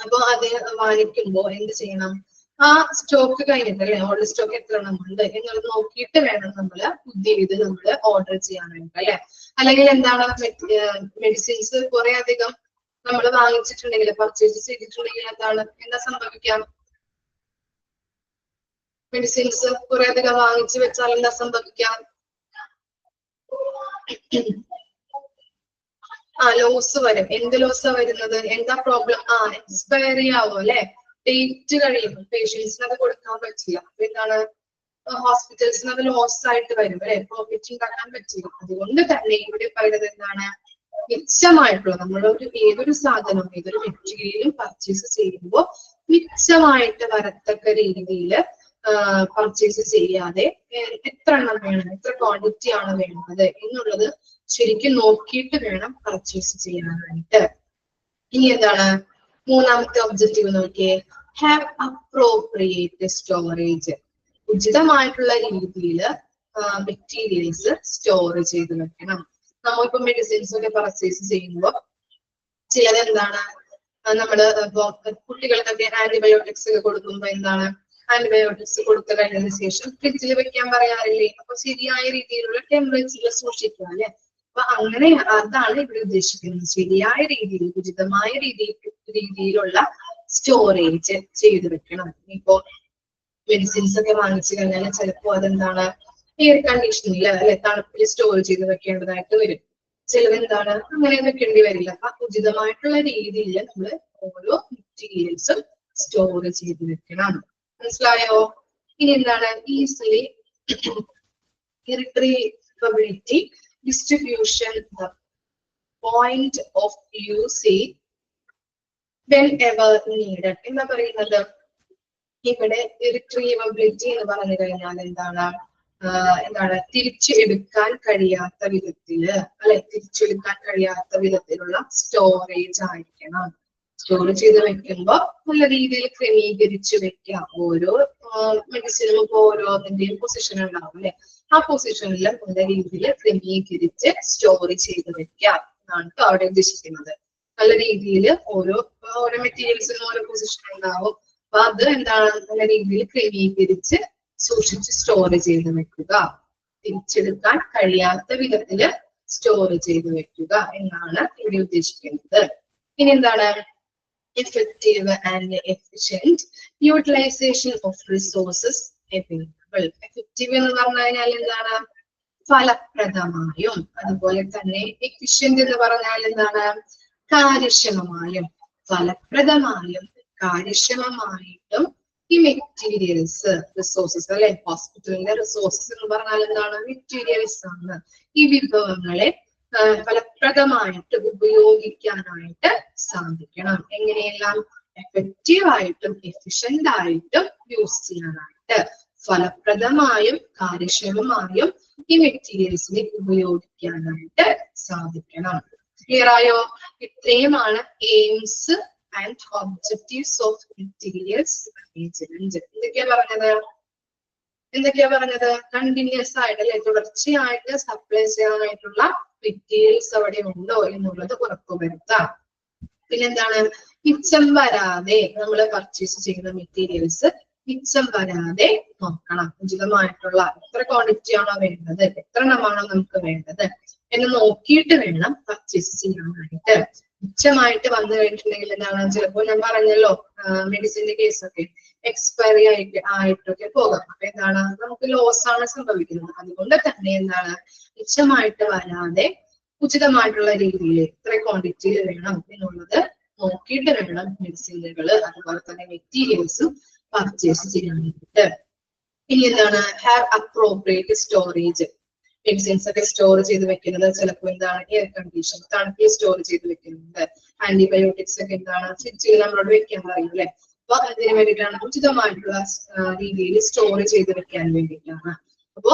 അപ്പൊ അത് വാങ്ങിക്കുമ്പോ എന്ത് ചെയ്യണം? ആ സ്റ്റോക്ക് കഴിഞ്ഞിട്ട് അല്ലെ, ഓൾഡ് സ്റ്റോക്ക് എത്ര എണ്ണം ഉണ്ട് എന്നുള്ളത് നോക്കിയിട്ട് വേണം നമ്മള് പുതിയത് നമ്മള് ഓർഡർ ചെയ്യാനായിട്ട് അല്ലെ. അല്ലെങ്കിൽ എന്താണ്, മെഡിസിൻസ് കുറെ അധികം നമ്മൾ വാങ്ങിച്ചിട്ടുണ്ടെങ്കിൽ, പർച്ചേസ് ചെയ്തിട്ടുണ്ടെങ്കിൽ എന്താ സംഭവിക്കാം? മെഡിസിൻസ് കുറെ അധികം വാങ്ങിച്ചു വെച്ചാൽ എന്താ സംഭവിക്കാം? ലോസ് വരും. എന്ത് ലോസാ വരുന്നത്? എന്താ പ്രോബ്ലം? എക്സ്പയറി ആവും അല്ലെ, ഡേറ്റ് കഴിയും, പേഷ്യൻസിന് അത് കൊടുക്കാൻ പറ്റില്ല. അപ്പൊ എന്താണ്, ഹോസ്പിറ്റൽസിന് അത് ലോസ് ആയിട്ട് വരും അല്ലെ, പ്രോഫിറ്റ് ഉണ്ടാക്കാൻ പറ്റില്ല. അതുകൊണ്ട് തന്നെ ഇവിടെ പറയുന്നത് എന്താണ്? മിച്ചമായിട്ടുള്ള നമ്മളൊരു ഏതൊരു സാധനം, ഏതൊരു മെറ്റീരിയലും പർച്ചേസ് ചെയ്യുമ്പോൾ മിച്ചമായിട്ട് വരത്തക്ക രീതിയിൽ പർച്ചേസ് ചെയ്യാതെ എത്ര എണ്ണം വേണം, എത്ര ക്വാണ്ടിറ്റി ആണ് വേണ്ടത് എന്നുള്ളത് ശരിക്കും നോക്കിയിട്ട് വേണം പർച്ചേസ് ചെയ്യാനായിട്ട്. ഇനി എന്താണ് മൂന്നാമത്തെ ഒബ്ജക്റ്റീവ് നോക്കിയേ? Have appropriate storage. ഉചിതമായിട്ടുള്ള രീതിയിൽ മെറ്റീരിയൽസ് സ്റ്റോർ ചെയ്ത് വെക്കണം. നമ്മളിപ്പോ മെഡിസിൻസ് ഒക്കെ പർച്ചേസ് ചെയ്യുമ്പോൾ ചിലത് എന്താണ്, നമ്മള് ഇപ്പൊ കുട്ടികൾക്കൊക്കെ ആന്റിബയോട്ടിക്സ് ഒക്കെ കൊടുക്കുമ്പോ എന്താണ്, ആന്റിബയോട്ടിക്സ് കൊടുത്തു കഴിഞ്ഞതിന് ശേഷം ഫ്രിഡ്ജിൽ വെക്കാൻ പറയാറില്ലേ? അപ്പൊ ശരിയായ രീതിയിലുള്ള ടെമ്പറേച്ചറിൽ സൂക്ഷിക്കുക അല്ലെ. അപ്പൊ അങ്ങനെ അതാണ് ഇവിടെ ഉദ്ദേശിക്കുന്നത്. ശരിയായ രീതിയിൽ ഉചിതമായ രീതിയിലുള്ള സ്റ്റോറേജ് ചെയ്തു വെക്കണം. ഇപ്പോ മെഡിസിൻസ് ഒക്കെ വാങ്ങിച്ചു കഴിഞ്ഞാൽ ചിലപ്പോൾ അതെന്താണ് എയർ കണ്ടീഷനിൽ അല്ലെ തണുപ്പിൽ സ്റ്റോർ ചെയ്ത് വെക്കേണ്ടതായിട്ട് വരും. ചിലതെന്താണ് അങ്ങനെ വെക്കേണ്ടി വരില്ല. അപ്പൊ ഉചിതമായിട്ടുള്ള രീതിയിൽ നമ്മൾ ഓരോ മെറ്റീരിയൽസും സ്റ്റോർ ചെയ്ത് വെക്കണം. മനസ്സിലായോ? ഇനി എന്താണ് easily irretrievability, distribution, the point of usage whenever needed. എന്താ പറയുന്നത്? ഇവിടെ irretrievability എന്ന് പറഞ്ഞു കഴിഞ്ഞാൽ എന്താണ് തിരിച്ചെടുക്കാൻ കഴിയാത്ത വിധത്തില് അല്ലെ തിരിച്ചെടുക്കാൻ കഴിയാത്ത വിധത്തിലുള്ള സ്റ്റോറേജ് ആയിരിക്കണം. സ്റ്റോർ ചെയ്ത് വെക്കുമ്പോ നല്ല രീതിയിൽ ക്രമീകരിച്ച് വെക്കാം. ഓരോ മെഡിസിനും ഇപ്പൊ ഓരോന്നിന്റെയും പൊസിഷൻ ഉണ്ടാവും അല്ലെ, ആ പൊസിഷനിൽ നല്ല രീതിയിൽ ക്രമീകരിച്ച് സ്റ്റോർ ചെയ്ത് വെക്കാം എന്നാണ് അവിടെ ഉദ്ദേശിക്കുന്നത്. നല്ല രീതിയിൽ ഓരോ മെറ്റീരിയൽസിനും ഓരോ പൊസിഷൻ ഉണ്ടാവും. അപ്പൊ അത് എന്താണ് നല്ല രീതിയിൽ ക്രമീകരിച്ച് സൂക്ഷിച്ച് സ്റ്റോർ ചെയ്ത് വെക്കുക. തിരിച്ചെടുക്കാൻ കഴിയാത്ത വിധത്തില് സ്റ്റോർ ചെയ്ത് വെക്കുക എന്നാണ് ഇവിടെ ഉദ്ദേശിക്കുന്നത്. ഇനി എന്താണ് effective and efficient utilization of resources available. Effective എന്ന് പറഞ്ഞു കഴിഞ്ഞാൽ എന്താണ് ഫലപ്രദമായും, അതുപോലെ തന്നെ efficient എന്ന് പറഞ്ഞാൽ എന്താണ് കാര്യക്ഷമമായും. ഫലപ്രദമായും കാര്യക്ഷമമായിട്ടും ഈ മെറ്റീരിയൽസ് റിസോഴ്സസ് അല്ലെ, ഹോസ്പിറ്റലിന്റെ റിസോഴ്സസ് എന്ന് പറഞ്ഞാൽ എന്താണ് മെറ്റീരിയൽസ് ആണ്. ഈ വിഭവങ്ങളെ ഫലപ്രദമായിട്ട് ഉപയോഗിക്കാനായിട്ട് സാധിക്കണം. എങ്ങനെയെല്ലാം എഫക്റ്റീവ് ആയിട്ടും എഫിഷ്യന്റ് ആയിട്ടും യൂസ് ചെയ്യാനായിട്ട് ഫലപ്രദമായും കാര്യക്ഷമമായും ഈ മെറ്റീരിയൽസിനെ ഉപയോഗിക്കാനായിട്ട് സാധിക്കണം. ക്ലിയർ ആയോ? ഇത്രയുമാണ് AIIMS and objectives of materials management. എന്തൊക്കെയാ പറഞ്ഞത്? കണ്ടിന്യൂസ് ആയിട്ട് അല്ലെ തുടർച്ചയായിട്ട് സപ്ലൈ ചെയ്യാനായിട്ടുള്ള മെറ്റീരിയൽസ് അവിടെ ഉണ്ടോ എന്നുള്ളത് ഉറപ്പുവരുത്താം. പിന്നെന്താണ് മിച്ചം വരാതെ നമ്മൾ പർച്ചേസ് ചെയ്യുന്ന മെറ്റീരിയൽസ് മിച്ചം വരാതെ നോക്കണം. ഉചിതമായിട്ടുള്ള എത്ര ക്വാണ്ടിറ്റി ആണോ വേണ്ടത്, എത്ര എണ്ണമാണോ നമുക്ക് വേണ്ടത് എന്ന് നോക്കിയിട്ട് വേണം പർച്ചേസ് ചെയ്യാനായിട്ട്. മിച്ചമായിട്ട് വന്നു കഴിഞ്ഞിട്ടുണ്ടെങ്കിൽ എന്താണ് ചിലപ്പോൾ ഞാൻ പറഞ്ഞല്ലോ മെഡിസിന്റെ കേസൊക്കെ എക്സ്പയറി ആയിട്ടൊക്കെ പോകാം. അപ്പൊ എന്താണ് നമുക്ക് ലോസ് ആണ് സംഭവിക്കുന്നത്. അതുകൊണ്ട് തന്നെ എന്താണ് മിച്ചമായിട്ട് വരാതെ ഉചിതമായിട്ടുള്ള രീതിയിൽ എത്ര ക്വാണ്ടിറ്റിയിൽ വേണം എന്നുള്ളത് നോക്കിയിട്ട് വേണം മെഡിസിനുകൾ അതുപോലെ തന്നെ മെറ്റീരിയൽസും പർച്ചേസ് ചെയ്യാനായിട്ട്. ഇനി എന്താണ് ഹാവ് അപ്രോപ്രിയേറ്റ് സ്റ്റോറേജ്. മെഡിസിൻസ് ഒക്കെ സ്റ്റോർ ചെയ്ത് വെക്കുന്നത് ചിലപ്പോൾ എന്താണ് എയർ കണ്ടീഷൻ തണുപ്പിൽ സ്റ്റോർ ചെയ്ത് വെക്കുന്നുണ്ട്. ആന്റിബയോട്ടിക്സ് ഒക്കെ എന്താണ് ഫ്രിഡ്ജിൽ നമ്മളോട് വെക്കാൻ പറയും അല്ലെ. അപ്പൊ അതിന് വേണ്ടിയിട്ടാണ് ഉചിതമായിട്ടുള്ള രീതിയിൽ സ്റ്റോർ ചെയ്ത് വെക്കാൻ വേണ്ടിയിട്ടാണ്. അപ്പോ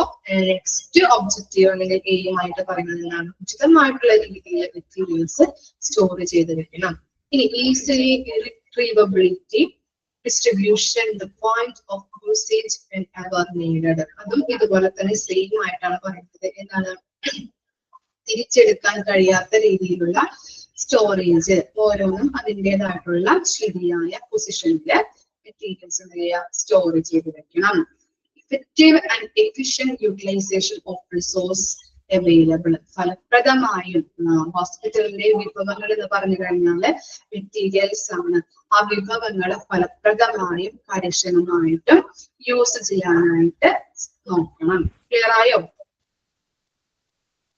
നെക്സ്റ്റ് ഒബ്ജക്റ്റീവ് അല്ലെങ്കിൽ എയിമായിട്ട് പറയുന്നത് എന്താണ് ഉചിതമായിട്ടുള്ള രീതിയിൽ മെറ്റീരിയൽസ് സ്റ്റോർ ചെയ്ത് വെക്കണം. ഇനി easily retrievability, distribution, the point of usage whenever needed. അതും ഇതുപോലെ തന്നെ സെയിം ആയിട്ടാണ് പറയുന്നത്. എന്താണ് തിരിച്ചെടുക്കാൻ കഴിയാത്ത രീതിയിലുള്ള സ്റ്റോറേജ്, ഓരോന്നും അതിൻ്റെതായിട്ടുള്ള ശരിയായ പൊസിഷനില് മെറ്റീരിയൽസ് എന്ത് ചെയ്യുക സ്റ്റോർ ചെയ്ത് വെക്കണം. effective and efficient utilization of resource available. ഫലപ്രദമായും ഹോസ്പിറ്റലിന്റെ വിഭവങ്ങൾ എന്ന് പറഞ്ഞു കഴിഞ്ഞാല് മെറ്റീരിയൽസ് ആണ്. ആ വിഭവങ്ങൾ ഫലപ്രദമായും കാര്യക്ഷമമായിട്ടും യൂസ് ചെയ്യാനായിട്ട് നോക്കണം. ക്ലിയർ ആയോ?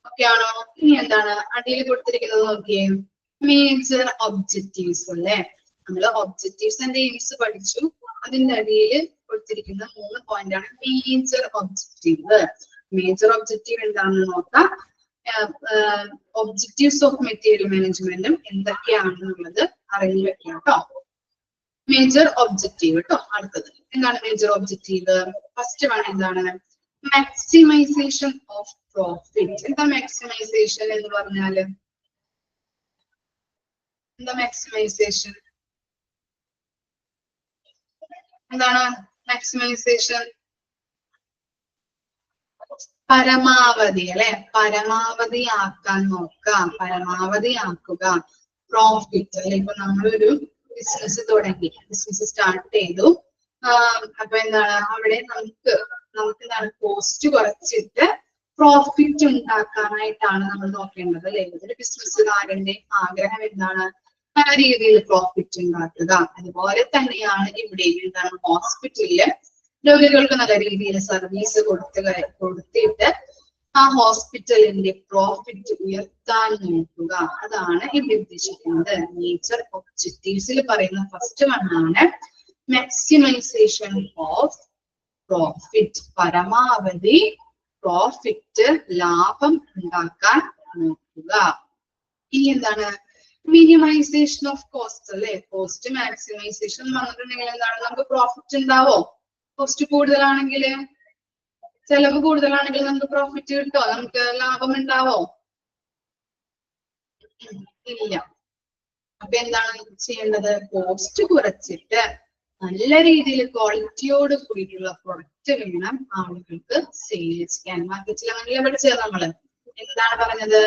ഓക്കെ ആണോ? ഇനി എന്താണ് അടിയിൽ കൊടുത്തിരിക്കുന്നത് നോക്കിയേ, മേജർ ഒബ്ജക്റ്റീവ്സ് അല്ലെ. നമ്മൾ ഒബ്ജക്റ്റീവ്സ് ആൻഡ് എയിംസ് പഠിച്ചു. അതിന്റെ അടിയിൽ കൊടുത്തിരിക്കുന്ന 3 പോയിന്റ് ആണ് മേജർ ഒബ്ജക്റ്റീവ്. മേജർ ഒബ്ജക്റ്റീവ് എന്താണെന്ന് നോക്കാം. ഒബ്ജക്റ്റീവ്സ് ഓഫ് മെറ്റീരിയൽ മാനേജ്മെന്റും എന്തൊക്കെയാണെന്നുള്ളത് അറിഞ്ഞു വെക്കാം കേട്ടോ. മേജർ ഒബ്ജക്റ്റീവ് കേട്ടോ. അടുത്തത് എന്താണ് മേജർ ഒബ്ജക്റ്റീവ്? ഫസ്റ്റ് വൺ എന്താണ് മാക്സിമൈസേഷൻ ഓഫ് പ്രോഫിറ്റ്. എന്താ മാക്സിമൈസേഷൻ എന്ന് പറഞ്ഞാല്? എന്താ മാക്സിമൈസേഷൻ? എന്താണ് മാക്സിമൈസേഷൻ? പരമാവധി അല്ലെ, പരമാവധി ആക്കാൻ നോക്കാം, പരമാവധി ആക്കുക. പ്രോഫിറ്റ് അല്ലെ, ഇപ്പൊ നമ്മളൊരു ബിസിനസ് തുടങ്ങി, ബിസിനസ് സ്റ്റാർട്ട് ചെയ്തു. അപ്പൊ എന്താണ് അവിടെ നമുക്ക് എന്താണ് കോസ്റ്റ് കുറച്ചിട്ട് പ്രോഫിറ്റ് ഉണ്ടാക്കാനായിട്ടാണ് നമ്മൾ നോക്കേണ്ടത് അല്ലെ. ഒരു ബിസിനസ്സുകാരന്റെ ആഗ്രഹം എന്താണ്? നല്ല രീതിയിൽ പ്രോഫിറ്റ് ഉണ്ടാക്കുക. അതുപോലെ തന്നെയാണ് ഇവിടെ എന്താണ് ഹോസ്പിറ്റലില് രോഗികൾക്ക് നല്ല രീതിയിൽ സർവീസ് കൊടുത്തിട്ട് ആ ഹോസ്പിറ്റലിന്റെ പ്രോഫിറ്റ് ഉയർത്താൻ നോക്കുക. അതാണ് ഇവിടെ ഉദ്ദേശിക്കുന്നത്. നേച്ചർ ഒബ്ജക്റ്റീവ്സിൽ പറയുന്ന ഫസ്റ്റ് വണ്ണാണ് മാക്സിമൈസേഷൻ ഓഫ് പ്രോഫിറ്റ്. പരമാവധി പ്രോഫിറ്റ് ലാഭം ഉണ്ടാക്കാൻ നോക്കുക. ഇനി എന്താണ് മിനിമൈസേഷൻ ഓഫ് കോസ്റ്റ് അല്ലെ. കോസ്റ്റ് മാക്സിമൈസേഷൻ വന്നിട്ടുണ്ടെങ്കിൽ എന്താണ് നമുക്ക് പ്രോഫിറ്റ് ഉണ്ടാവോ? കോസ്റ്റ് കൂടുതലാണെങ്കിൽ, ചെലവ് കൂടുതലാണെങ്കിൽ നമുക്ക് പ്രോഫിറ്റ് കിട്ടോ? നമുക്ക് ലാഭം ഉണ്ടാവോ? ഇല്ല. അപ്പൊ എന്താണ് ചെയ്യേണ്ടത്? കോസ്റ്റ് കുറച്ചിട്ട് നല്ല രീതിയിൽ ക്വാളിറ്റിയോട് കൂടിയിട്ടുള്ള പ്രൊഡക്റ്റ് വേണം ആളുകൾക്ക് സെയിൽ ചെയ്യാൻ. മാർക്കറ്റിലാണെങ്കിൽ പഠിച്ചത് നമ്മള് എന്താണ് പറഞ്ഞത്?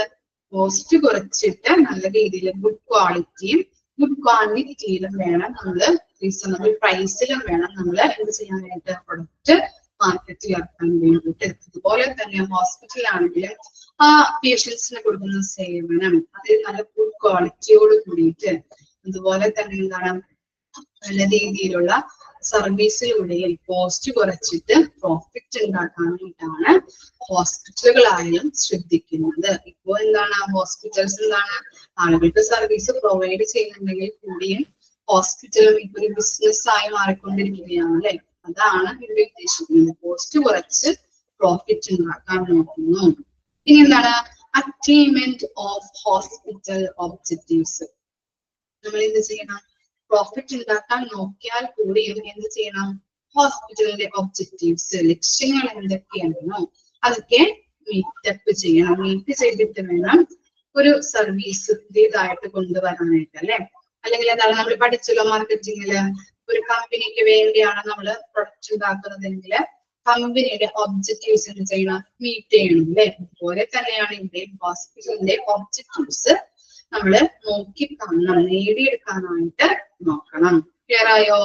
കോസ്റ്റ് കുറച്ചിട്ട് നല്ല രീതിയിൽ ഗുഡ് ക്വാളിറ്റിയും ഗുഡ് ക്വാണ്ടിറ്റിയിലും വേണം നമ്മള്, റീസണബിൾ പ്രൈസിലും വേണം നമ്മൾ എന്ത് ചെയ്യാനായിട്ട്? പ്രൊഡക്റ്റ് മാർക്കറ്റിൽ ഇറക്കാൻ വേണ്ടിയിട്ട്. അതുപോലെ തന്നെ ഹോസ്പിറ്റലാണെങ്കിലും ആ പേഷ്യൻസിന് കൊടുക്കുന്ന സേവനം അത് നല്ല ഗുഡ് ക്വാളിറ്റിയോട് കൂടിയിട്ട്, അതുപോലെ തന്നെ എന്താണ് നല്ല രീതിയിലുള്ള സർവീസിലൂടെയും കോസ്റ്റ് കുറച്ചിട്ട് പ്രോഫിറ്റ് ഉണ്ടാക്കാനായിട്ടാണ് ഹോസ്പിറ്റലുകളായാലും ശ്രദ്ധിക്കുന്നത്. ഇപ്പോൾ എന്താണ് ഹോസ്പിറ്റൽസ് എന്താണ് ആളുകൾക്ക് സർവീസ് പ്രൊവൈഡ് ചെയ്യുന്നുണ്ടെങ്കിൽ കൂടിയും ഹോസ്പിറ്റലും ഇപ്പൊ ഒരു ബിസിനസ് ആയി മാറിക്കൊണ്ടിരിക്കുകയാണ് അല്ലെ. അതാണ് ഇവിടെ ഉദ്ദേശിക്കുന്നത്. കോസ്റ്റ് കുറച്ച് പ്രോഫിറ്റ് ഉണ്ടാക്കാൻ നോക്കുന്നു. ഇനി എന്താണ് അച്ചീവ്മെന്റ് ഓഫ് ഹോസ്പിറ്റൽ ഒബ്ജക്റ്റീവ്സ്. നമ്മൾ എന്ത് ചെയ്യണം? പ്രോഫിറ്റ് ഉണ്ടാക്കാൻ നോക്കിയാൽ കൂടിയും എന്ത് ചെയ്യണം? ഹോസ്പിറ്റലിന്റെ ഒബ്ജക്റ്റീവ്സ്, ലക്ഷ്യങ്ങൾ എന്തൊക്കെയാണോ അതൊക്കെ മീറ്റപ്പ് ചെയ്യണം. മീറ്റ് ചെയ്തിട്ട് വേണം ഒരു സർവീസ് പുതിയതായിട്ട് കൊണ്ടുവരാനായിട്ട് അല്ലെ. അല്ലെങ്കിൽ എന്താണ് നമ്മൾ പഠിച്ചല്ലോ മാർക്കറ്റിംഗില്, ഒരു കമ്പനിക്ക് വേണ്ടിയാണ് നമ്മൾ പ്രൊഡക്റ്റ് ഉണ്ടാക്കുന്നതെങ്കിൽ കമ്പനിയുടെ ഒബ്ജക്റ്റീവ്സ് എന്ത് ചെയ്യണം? മീറ്റ് ചെയ്യണം അല്ലെ. അതുപോലെ തന്നെയാണ് ഇവിടെ ഹോസ്പിറ്റലിന്റെ ഒബ്ജക്റ്റീവ്സ് നമ്മള് നോക്കി കാണണം, നേടിയെടുക്കാനായിട്ട് നോക്കണം. ക്ലിയർ ആയോ?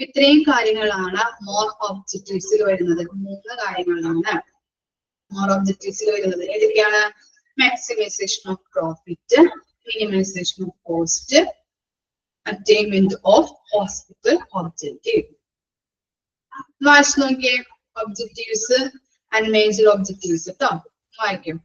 ഇത്രയും കാര്യങ്ങളാണ് മോർ ഒബ്ജക്റ്റീവ്സിൽ വരുന്നത്. 3 കാര്യങ്ങളാണ് മോർ ഒബ്ജക്റ്റീവ്സിൽ വരുന്നത്. ഏതൊക്കെയാണ്? Maximisation of profit, minimisation of cost, attainment of hospital objective. വായിച്ചു നോക്കിയേ ഒബ്ജക്റ്റീവ്സ് ആൻഡ് മേജർ ഒബ്ജക്റ്റീവ്സ് കേട്ടോ. വായിക്കും.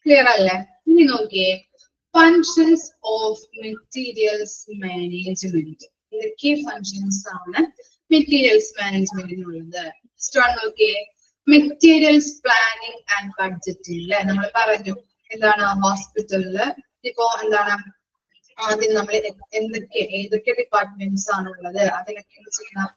ക്ലിയർ അല്ലേ? ഇനി നോക്കിയേ ഫങ്ഷൻസ് ഓഫ് മെറ്റീരിയൽസ് മാനേജ്മെന്റ്. ഇതൊക്കെ ഫങ്ഷൻസ് ആണ് മെറ്റീരിയൽസ് മാനേജ്മെന്റിനുള്ളത്. നോക്കിയേ മെറ്റീരിയൽസ് പ്ലാനിങ് ആൻഡ് ബഡ്ജറ്റിംഗ് അല്ലെ. നമ്മൾ പറഞ്ഞു എന്താണ് ഹോസ്പിറ്റലില് ഇപ്പോ എന്താണ് ആദ്യം നമ്മൾ ഏതൊക്കെ ഡിപ്പാർട്ട്മെന്റ്സ് ആണുള്ളത് അതിനൊക്കെ എന്ത് ചെയ്യണം?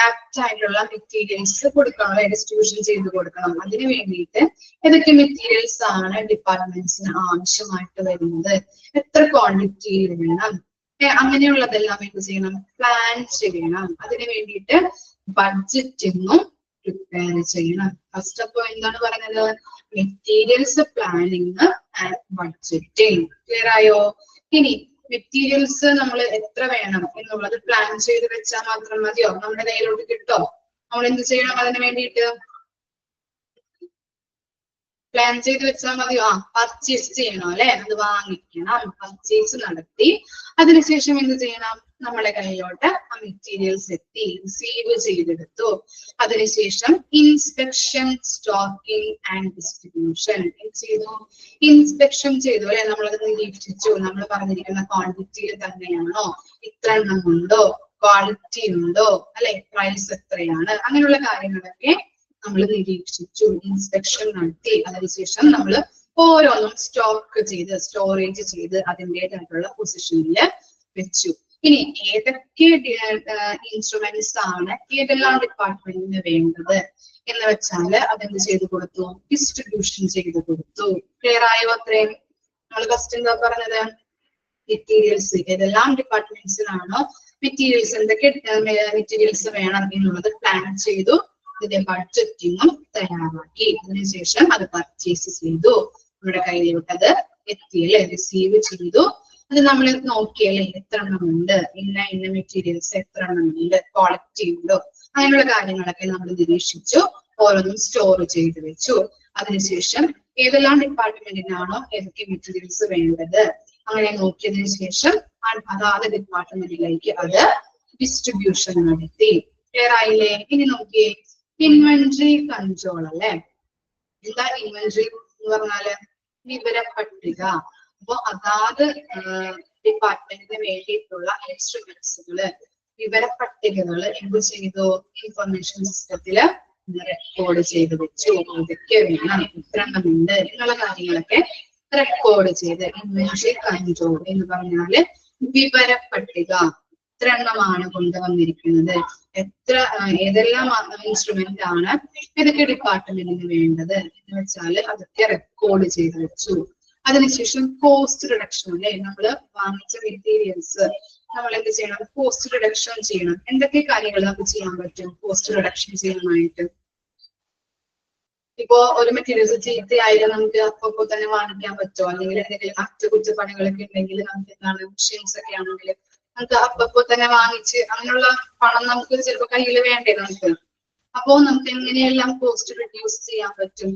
ആപ്റ്റ് ആയിട്ടുള്ള മെറ്റീരിയൽസ് കൊടുക്കണം, ഡിസ്ട്രിബ്യൂഷൻ ചെയ്ത് കൊടുക്കണം. അതിന് വേണ്ടിയിട്ട് ഏതൊക്കെ മെറ്റീരിയൽസ് ആണ് ഡിപ്പാർട്ട്മെന്റ്സിന് ആവശ്യമായിട്ട് വരുന്നത്, എത്ര ക്വാണ്ടിറ്റിയിൽ വേണം, അങ്ങനെയുള്ളതെല്ലാം എന്ത് ചെയ്യണം? പ്ലാൻ ചെയ്യണം. അതിന് വേണ്ടിയിട്ട് ബഡ്ജറ്റിങ്ങും പ്രിപ്പയർ ചെയ്യണം. ഫസ്റ്റ് അപ്പോ എന്താണ് പറയുന്നത്? Materials planning and budgeting. Clear ആയോ? ഇനി മെറ്റീരിയൽസ് നമ്മൾ എത്ര വേണം എന്നുള്ളത് പ്ലാൻ ചെയ്ത് വെച്ചാൽ മാത്രം മതിയോ? നമ്മുടെ കയ്യിലോട്ട് കിട്ടോ? നമ്മൾ എന്ത് ചെയ്യണം അതിന് വേണ്ടിയിട്ട്? പ്ലാൻ ചെയ്ത് വെച്ചാൽ മതിയോ? പർച്ചേസ് ചെയ്യണം അല്ലെ, അത് വാങ്ങിക്കണം, പർച്ചേസ് നടത്തി. അതിനുശേഷം എന്ത് ചെയ്യണം? നമ്മുടെ കയ്യിലോട്ട് ആ മെറ്റീരിയൽസ് എത്തി, റിസീവ് ചെയ്തെടുത്തു. അതിനുശേഷം ഇൻസ്പെക്ഷൻ, സ്റ്റോക്കിംഗ് ആൻഡ് ഡിസ്ട്രിബ്യൂഷൻ ചെയ്തു. ഇൻസ്പെക്ഷൻ ചെയ്തു അല്ലെ, നമ്മളത് നിരീക്ഷിച്ചു. നമ്മൾ പറഞ്ഞിരിക്കുന്ന ക്വാണ്ടിറ്റിയിൽ തന്നെയാണോ, ഇത്ര എണ്ണം ഉണ്ടോ, ക്വാളിറ്റി ഉണ്ടോ അല്ലെ, പ്രൈസ് എത്രയാണ്, അങ്ങനെയുള്ള കാര്യങ്ങളൊക്കെ നമ്മൾ നിരീക്ഷിച്ചു, ഇൻസ്പെക്ഷൻ നടത്തി. അതിനുശേഷം നമ്മൾ ഓരോന്നും സ്റ്റോക്ക് ചെയ്ത്, സ്റ്റോറേജ് ചെയ്ത് അതിൻ്റെതായിട്ടുള്ള പൊസിഷനിൽ വെച്ചു. ഇനി ഏതൊക്കെ ഇൻസ്ട്രുമെന്റ്സ് ആണ് ഏതെല്ലാം ഡിപ്പാർട്ട്മെന്റിന് വേണ്ടത് എന്ന് വെച്ചാൽ അതെന്ത് ചെയ്ത് കൊടുത്തു? ഡിസ്ട്രിബ്യൂഷൻ ചെയ്ത് കൊടുത്തു. ക്ലിയർ ആയോ? അത്രയും നമ്മൾ ഫസ്റ്റ് എന്താ പറഞ്ഞത്? മെറ്റീരിയൽസ് ഏതെല്ലാം ഡിപ്പാർട്ട്മെന്റ്സിനാണോ മെറ്റീരിയൽസ്, എന്തൊക്കെ മെറ്റീരിയൽസ് വേണം എന്നുള്ളത് പ്ലാൻ ചെയ്തു. ഇതിന്റെ ബഡ്ജറ്റിങ്ങും തയ്യാറാക്കി. അതിനുശേഷം അത് പർച്ചേസ് ചെയ്തു. നമ്മുടെ കയ്യിലോട്ട് അത് എത്തിയല്ലേ, റിസീവ് ചെയ്തു. അത് നമ്മൾ നോക്കിയല്ലേ, എത്ര എണ്ണം ഉണ്ട്, ഇന്ന മെറ്റീരിയൽസ് എത്ര എണ്ണം ഉണ്ട്, ക്വാളിറ്റി ഉണ്ടോ, അങ്ങനെയുള്ള കാര്യങ്ങളൊക്കെ നമ്മൾ നിരീക്ഷിച്ചു. ഓരോന്നും സ്റ്റോർ ചെയ്ത് വെച്ചു. അതിനുശേഷം ഏതെല്ലാം ഡിപ്പാർട്ട്മെന്റിനാണോ ഏതൊക്കെ മെറ്റീരിയൽസ് വേണ്ടത് അങ്ങനെ നോക്കിയതിനു ശേഷം അതാത് ഡിപ്പാർട്ട്മെന്റിലേക്ക് അത് ഡിസ്ട്രിബ്യൂഷൻ നടത്തി. ക്ലിയർ ആയില്ലേ? ഇനി നോക്കിയേ, ഇൻവെന്ററി കൺട്രോൾ അല്ലെ. എന്താ ഇൻവെന്ററി എന്ന് പറഞ്ഞാല്? വിവര പട്ടിക. അപ്പൊ അതാത് ഡിപ്പാർട്ട്മെന്റിന് വേണ്ടിയിട്ടുള്ള ഇൻസ്ട്രുമെന്റ്സുകള്, വിവര പട്ടികകള് എന്ത് ചെയ്തു? ഇൻഫർമേഷൻ സിസ്റ്റത്തില് റെക്കോർഡ് ചെയ്ത് വെച്ചു. ഇതൊക്കെ വേണം, ഇത്ര എണ്ണമുണ്ട് എന്നുള്ള കാര്യങ്ങളൊക്കെ റെക്കോർഡ് ചെയ്ത്. ഇൻവെന്ററി കൺട്രോൾ എന്ന് പറഞ്ഞാല് വിവര പട്ടിക. എത്ര എണ്ണമാണ് കൊണ്ടുവന്നിരിക്കുന്നത്, എത്ര ഏതെല്ലാം ഇൻസ്ട്രുമെന്റ് ആണ് ഏതൊക്കെ ഡിപ്പാർട്ട്മെന്റിന് വേണ്ടത് എന്ന് വെച്ചാൽ അതൊക്കെ റെക്കോർഡ് ചെയ്ത് വെച്ചു. അതിനുശേഷം കോസ്റ്റ് റിഡക്ഷൻ അല്ലെ, നമ്മൾ വാങ്ങിച്ച മെറ്റീരിയൽസ് നമ്മൾ എന്ത് ചെയ്യണം? കോസ്റ്റ് റിഡക്ഷൻ ചെയ്യണം. എന്തൊക്കെ കാര്യങ്ങൾ നമുക്ക് ചെയ്യാൻ പറ്റും കോസ്റ്റ് റിഡക്ഷൻ ചെയ്യാനായിട്ട്? ഇപ്പോ ഒരു മെറ്റീരിയൽസ് ചീത്തയായാലും നമുക്ക് അപ്പൊ തന്നെ വാങ്ങിക്കാൻ പറ്റുമോ? അല്ലെങ്കിൽ എന്തെങ്കിലും അറ്റകുറ്റപ്പണികളൊക്കെ ഉണ്ടെങ്കിൽ നമുക്ക് എന്താണ്, മെഷീൻസ് ഒക്കെ ആണെങ്കിൽ നമുക്ക് അപ്പൊ തന്നെ വാങ്ങിച്ച് അങ്ങനെയുള്ള പണം നമുക്ക് ചിലപ്പോൾ കയ്യിൽ വേണ്ടേ നമുക്ക്. അപ്പോ നമുക്ക് എങ്ങനെയെല്ലാം കോസ്റ്റ് റിഡ്യൂസ് ചെയ്യാൻ പറ്റും?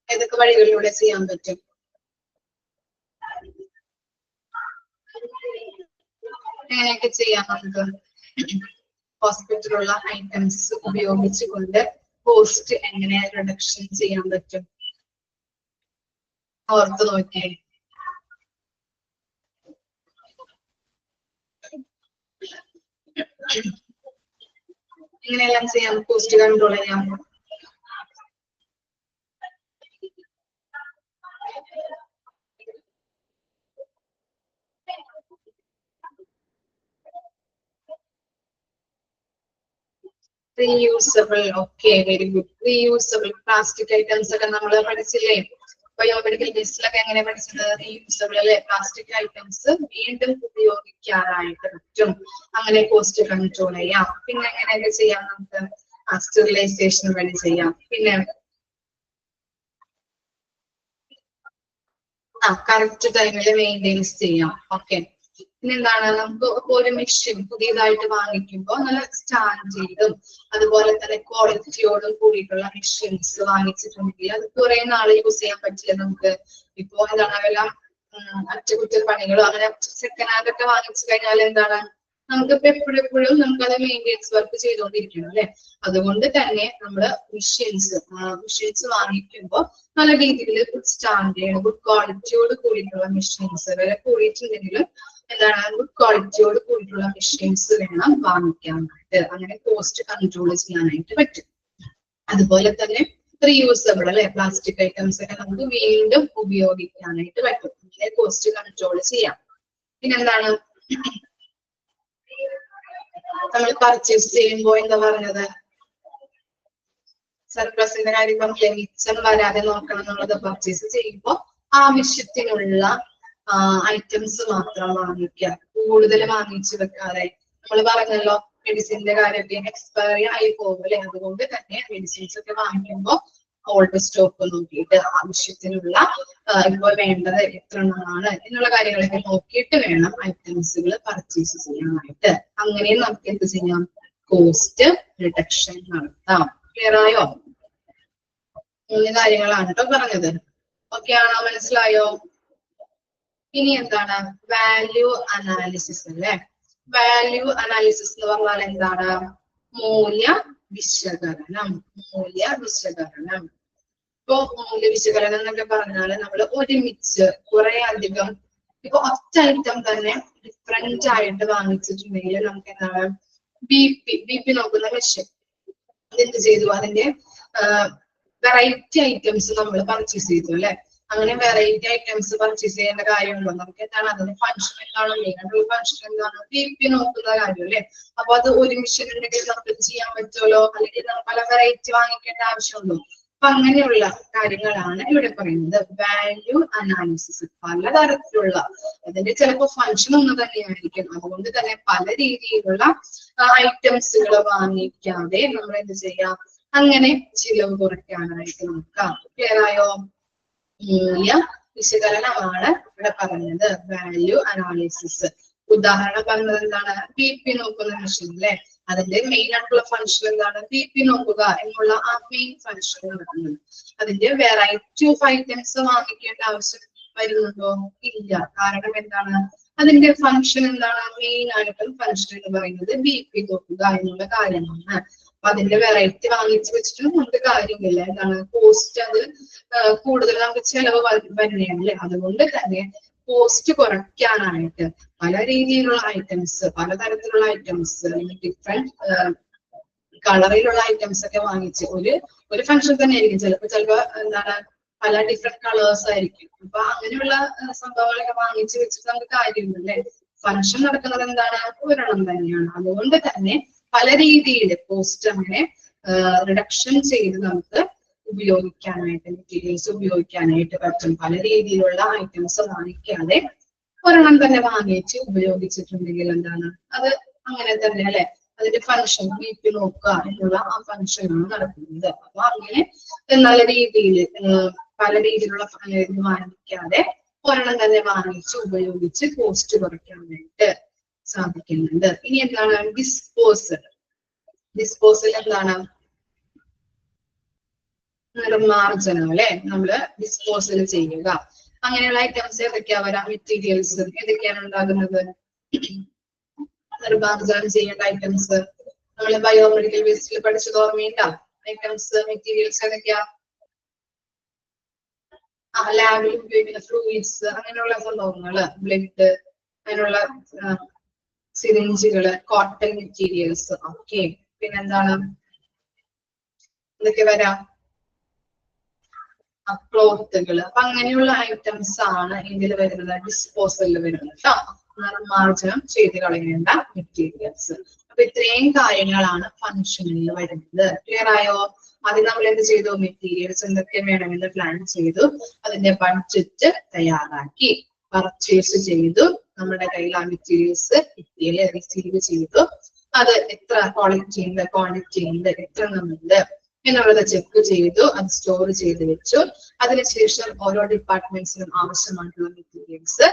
ഏതൊക്കെ വഴികളിലൂടെ ചെയ്യാൻ പറ്റും? എങ്ങനെയൊക്കെ ചെയ്യാം നമുക്ക്? ഹോസ്പിറ്റലിലുള്ള ഐറ്റംസ് ഉപയോഗിച്ചുകൊണ്ട് കോസ്റ്റ് എങ്ങനെ റിഡക്ഷൻ ചെയ്യാൻ പറ്റും? ഓർത്ത് നോക്കിയേ. എങ്ങനെയെല്ലാം ചെയ്യാം കോസ്റ്റ് കൺട്രോൾ ചെയ്യാം? Reusable. Okay, very good. Reusable plastic items ഒക്കെ നമ്മൾ പഠിച്ചില്ലേ? ബയോമെഡിക്കൽ ബേസിലൊക്കെ എങ്ങനെ പഠിച്ചത്? റീയൂസബിൾ അല്ലെ, പ്ലാസ്റ്റിക് ഐറ്റംസ് വീണ്ടും ഉപയോഗിക്കാനായിട്ട് പറ്റും. അങ്ങനെ കോസ്റ്റ് കൺട്രോൾ ചെയ്യാം. പിന്നെ എങ്ങനെയൊക്കെ ചെയ്യാം നമുക്ക്? സ്റ്റെറിലൈസേഷൻ വഴി ചെയ്യാം. പിന്നെ കറക്റ്റ് ടൈമിൽ മെയിൻറ്റെയിൻസ് ചെയ്യാം. ഓക്കെ, പിന്നെന്താണ്? നമുക്ക് ഒരു മെഷീൻ പുതിയതായിട്ട് വാങ്ങിക്കുമ്പോൾ നല്ല സ്റ്റാൻഡേർഡും അതുപോലെ തന്നെ ക്വാളിറ്റിയോടും കൂടിയിട്ടുള്ള മെഷീൻസ് വാങ്ങിച്ചിട്ടുണ്ടെങ്കിൽ അത് കുറെ നാൾ യൂസ് ചെയ്യാൻ പറ്റില്ല നമുക്ക്. ഇപ്പോ എന്താണ് എല്ലാം അറ്റകുറ്റപ്പണികളോ അങ്ങനെ സെക്കൻഡ് ഹാൻഡ് ഒക്കെ വാങ്ങിച്ചു കഴിഞ്ഞാൽ എന്താണ്, നമുക്കിപ്പോ എപ്പോഴെപ്പോഴും നമുക്കത് മെയിൻറ്റെയിൻസ് വർക്ക് ചെയ്തുകൊണ്ടിരിക്കണം അല്ലെ. അതുകൊണ്ട് തന്നെ നമ്മള് മെഷീൻസ് വാങ്ങിക്കുമ്പോൾ നല്ല രീതിയിൽ ഗുഡ് സ്റ്റാൻഡേർഡ്, ഗുഡ് ക്വാളിറ്റിയോട് കൂടിയിട്ടുള്ള മെഷീൻസ്, വില കൂടിയിട്ടുണ്ടെങ്കിലും എന്താണ് ഗുഡ് ക്വാളിറ്റിയോട് കൂടിയിട്ടുള്ള മെഷീൻസ് വേണം വാങ്ങിക്കാനായിട്ട്. അങ്ങനെ കോസ്റ്റ് കൺട്രോൾ ചെയ്യാനായിട്ട് പറ്റും. അതുപോലെ തന്നെ റീയൂസബിൾ അല്ലെ, പ്ലാസ്റ്റിക് ഐറ്റംസ് ഒക്കെ നമുക്ക് വീണ്ടും ഉപയോഗിക്കാനായിട്ട് പറ്റും. അങ്ങനെ കോസ്റ്റ് കൺട്രോൾ ചെയ്യാം. പിന്നെന്താണ്, നമ്മൾ പർച്ചേസ് ചെയ്യുമ്പോൾ എന്താ പറഞ്ഞത്? സർപ്ലസിന്റെ കാര്യം പറഞ്ഞില്ലേ, മിച്ചം വരാതെ നോക്കണം എന്നുള്ളത്. പർച്ചേസ് ചെയ്യുമ്പോൾ ആവശ്യത്തിനുള്ള ഐറ്റംസ് മാത്രം വാങ്ങിക്കുക, കൂടുതൽ വാങ്ങിച്ചു വെക്കാതെ. നമ്മൾ പറഞ്ഞല്ലോ മെഡിസിന്റെ കാര്യമൊക്കെ എക്സ്പയറി ആയി പോകും അല്ലെ. അതുകൊണ്ട് തന്നെ മെഡിസിൻസ് ഒക്കെ വാങ്ങിക്കുമ്പോൾ ഓൾഡ് സ്റ്റോക്ക് നോക്കിയിട്ട് ആവശ്യത്തിനുള്ള ഇപ്പൊ വേണ്ടത് എത്ര എണ്ണമാണ് എന്നുള്ള കാര്യങ്ങളൊക്കെ നോക്കിയിട്ട് വേണം ഐറ്റംസുകൾ പർച്ചേസ് ചെയ്യാനായിട്ട്. അങ്ങനെ നമുക്ക് എന്ത് ചെയ്യാം? കോസ്റ്റ് റിഡക്ഷൻ നടത്താം. ക്ലിയർ ആയോ? 3 കാര്യങ്ങളാണ് കേട്ടോ പറഞ്ഞത്. ഓക്കെ ആണോ? മനസ്സിലായോ? ഇനി എന്താണ് വാല്യൂ അനാലിസിസ് അല്ലെ? വാല്യൂ അനാലിസിസ് എന്ന് പറഞ്ഞാൽ എന്താണ്? മൂല്യ വിശകലനം. മൂല്യ വിശകലനം. ഇപ്പൊ മൂല്യ വിശകലനം എന്നൊക്കെ പറഞ്ഞാല് നമ്മൾ ഒരുമിച്ച് കുറെ അധികം ഇപ്പൊ ഒറ്റ ഐറ്റം തന്നെ ഡിഫറെന്റ് ആയിട്ട് വാങ്ങിച്ചിട്ടുണ്ടെങ്കിൽ നമുക്ക് എന്താണ് ബി പി നോക്കുന്ന മെഷീൻ എന്ത് ചെയ്തു? അതിന്റെ വെറൈറ്റി ഐറ്റംസ് നമ്മൾ പർച്ചേസ് ചെയ്തു അല്ലെ? അങ്ങനെ വെറൈറ്റി ഐറ്റംസ് പർച്ചേസ് ചെയ്യേണ്ട കാര്യമുണ്ടോ? നമുക്ക് എന്താണ് അതിന്റെ ഫംഗ്ഷൻ എന്താണ്? മെയിനായിട്ടുള്ള ഫംഗ്ഷൻ എന്താണ്? ബി പി നോക്കുന്ന കാര്യം അല്ലെ? അപ്പൊ അത് ഒരു മെഷീൻ ഉണ്ടെങ്കിൽ നമുക്ക് ചെയ്യാൻ പറ്റുമല്ലോ, അല്ലെങ്കിൽ പല വെറൈറ്റി വാങ്ങിക്കേണ്ട ആവശ്യമുണ്ടോ? അപ്പൊ അങ്ങനെയുള്ള കാര്യങ്ങളാണ് ഇവിടെ പറയുന്നത് വാല്യൂ അനാലിസിസ്. പലതരത്തിലുള്ള അതിന്റെ ചിലപ്പോൾ ഫംഗ്ഷൻ ഒന്ന് തന്നെയായിരിക്കും. അതുകൊണ്ട് തന്നെ പല രീതിയിലുള്ള ഐറ്റംസുകൾ വാങ്ങിക്കാതെ നമ്മൾ എന്ത് ചെയ്യാം? അങ്ങനെ ചിലവ് കുറയ്ക്കാനായിട്ട് നോക്കാം. ക്ലിയർ ആയോ? മൂല്യ വിശകലനമാണ് ഇവിടെ പറഞ്ഞത് വാല്യൂ അനാലിസിസ്. ഉദാഹരണം പറഞ്ഞത് എന്താണ്? ബി പി നോക്കുന്ന മെഷീൻ അല്ലെ? അതിന്റെ മെയിൻ ആയിട്ടുള്ള ഫംഗ്ഷൻ എന്താണ്? ബി പി നോക്കുക എന്നുള്ള ആ മെയിൻ ഫംഗ്ഷൻ നടക്കുന്നത്. അതിന്റെ വെറൈറ്റി ഓഫ് ഐറ്റംസ് വാങ്ങിക്കേണ്ട ആവശ്യം വരുന്നുണ്ടോ? ഇല്ല. കാരണം എന്താണ്? അതിന്റെ ഫംഗ്ഷൻ എന്താണ്? മെയിൻ ആയിട്ടുള്ള ഫംഗ്ഷൻ എന്ന് പറയുന്നത് ബി പി നോക്കുക എന്നുള്ള കാര്യമാണ്. അപ്പൊ അതിന്റെ വെറൈറ്റി വാങ്ങിച്ചു വെച്ചിട്ട് നമുക്ക് കാര്യമില്ല. എന്താണ്? കോസ്റ്റ് അത് കൂടുതൽ നമുക്ക് ചെലവ് തന്നെയല്ലേ? അതുകൊണ്ട് തന്നെ കോസ്റ്റ് കുറയ്ക്കാനായിട്ട് പല രീതിയിലുള്ള ഐറ്റംസ്, പലതരത്തിലുള്ള ഐറ്റംസ്, ഡിഫറെന്റ് കളറിലുള്ള ഐറ്റംസ് ഒക്കെ വാങ്ങിച്ച് ഒരു ഫംഗ്ഷൻ തന്നെ ആയിരിക്കും. ചിലപ്പോ എന്താണ് പല ഡിഫറെന്റ് കളേഴ്സ് ആയിരിക്കും. അപ്പൊ അങ്ങനെയുള്ള സംഭവങ്ങളൊക്കെ വാങ്ങിച്ചു വെച്ചിട്ട് നമുക്ക് കാര്യമില്ലല്ലേ? ഫംഗ്ഷൻ നടക്കുന്നത് എന്താണ്? ഒരെണ്ണം തന്നെയാണ്. അതുകൊണ്ട് തന്നെ പല രീതിയിൽ കോസ്റ്റ് അങ്ങനെ റിഡക്ഷൻ ചെയ്ത് നമുക്ക് ഉപയോഗിക്കാനായിട്ട്, മെറ്റീരിയൽസ് ഉപയോഗിക്കാനായിട്ട് പറ്റും. പല രീതിയിലുള്ള ഐറ്റംസ് വാങ്ങിക്കാതെ ഒരെണ്ണം തന്നെ വാങ്ങിച്ച് ഉപയോഗിച്ചിട്ടുണ്ടെങ്കിൽ എന്താണ് അത് അങ്ങനെ തന്നെ അല്ലെ? അതിന്റെ ഫംഗ്ഷൻ ബി പി നോക്കുക എന്നുള്ള ആ ഫംഗ്ഷനാണ് നടക്കുന്നത്. അപ്പൊ അങ്ങനെ നല്ല രീതിയിൽ പല രീതിയിലുള്ള ഇത് വാങ്ങിക്കാതെ ഒരെണ്ണം തന്നെ വാങ്ങിച്ച് ഉപയോഗിച്ച് കോസ്റ്റ് കുറയ്ക്കാനായിട്ട് സാധിക്കുന്നുണ്ട്. ഇനി എന്താണ് ഡിസ്പോസൽ? ഡിസ്പോസൽ എന്താണ്? നിർമാർജനം അല്ലെ? നമ്മള് ഡിസ്പോസൽ ചെയ്യുക. അങ്ങനെയുള്ള ഐറ്റംസ് ഏതൊക്കെയാ വരാം? മെറ്റീരിയൽസ് ഏതൊക്കെയാണ് ഉണ്ടാകുന്നത്? നിർമാർജനം ചെയ്യേണ്ട ഐറ്റംസ് നമ്മള് ബയോമെഡിക്കൽ വേസ്റ്റിൽ പഠിച്ചത് ഓർമ്മയുണ്ടോ? ഐറ്റംസ് മെറ്റീരിയൽസ് ഏതൊക്കെയാ? ലാബിൽ ഉപയോഗിക്കുന്ന ഫ്ലൂയിഡ്സ്, അങ്ങനെയുള്ള സംഭവങ്ങള്, ബ്ലഡ്, അങ്ങനെയുള്ള സിറിഞ്ചുകള്, കോട്ടൺ മെറ്റീരിയൽസ്. ഓക്കെ, പിന്നെന്താണ് ഇതൊക്കെ വരാം? ക്ലോത്തുകള്. അപ്പൊ അങ്ങനെയുള്ള ഐറ്റംസ് ആണ് ഇതിൽ വരുന്നത്, ഡിസ്പോസലിൽ വരുന്നത് കേട്ടോ. നിർമാർജനം ചെയ്ത് കളയേണ്ട മെറ്റീരിയൽസ്. അപ്പൊ ഇത്രയും കാര്യങ്ങളാണ് ഫംഗ്ഷനിൽ വരുന്നത്. ക്ലിയർ ആയോ? ആദ്യം നമ്മൾ എന്ത് ചെയ്തു? മെറ്റീരിയൽസ് എന്തൊക്കെ വേണമെന്ന് പ്ലാൻ ചെയ്തു, അതിന്റെ ബഡ്ജറ്റ് തയ്യാറാക്കി, പർച്ചേസ് ചെയ്തു, നമ്മുടെ കയ്യിൽ ആ മെറ്റീരിയൽസ് കിട്ടിയാൽ റിസീവ് ചെയ്തു, അത് എത്ര ക്വാളിറ്റി ഉണ്ട്, ക്വാണ്ടിറ്റി ഉണ്ട്, എത്ര ഉണ്ട് എന്നുള്ളത് ചെക്ക് ചെയ്തു, അത് സ്റ്റോർ ചെയ്ത് വെച്ചു. അതിനുശേഷം ഓരോ ഡിപ്പാർട്ട്മെന്റ്സിനും ആവശ്യമായിട്ടുള്ള മെറ്റീരിയൽസ്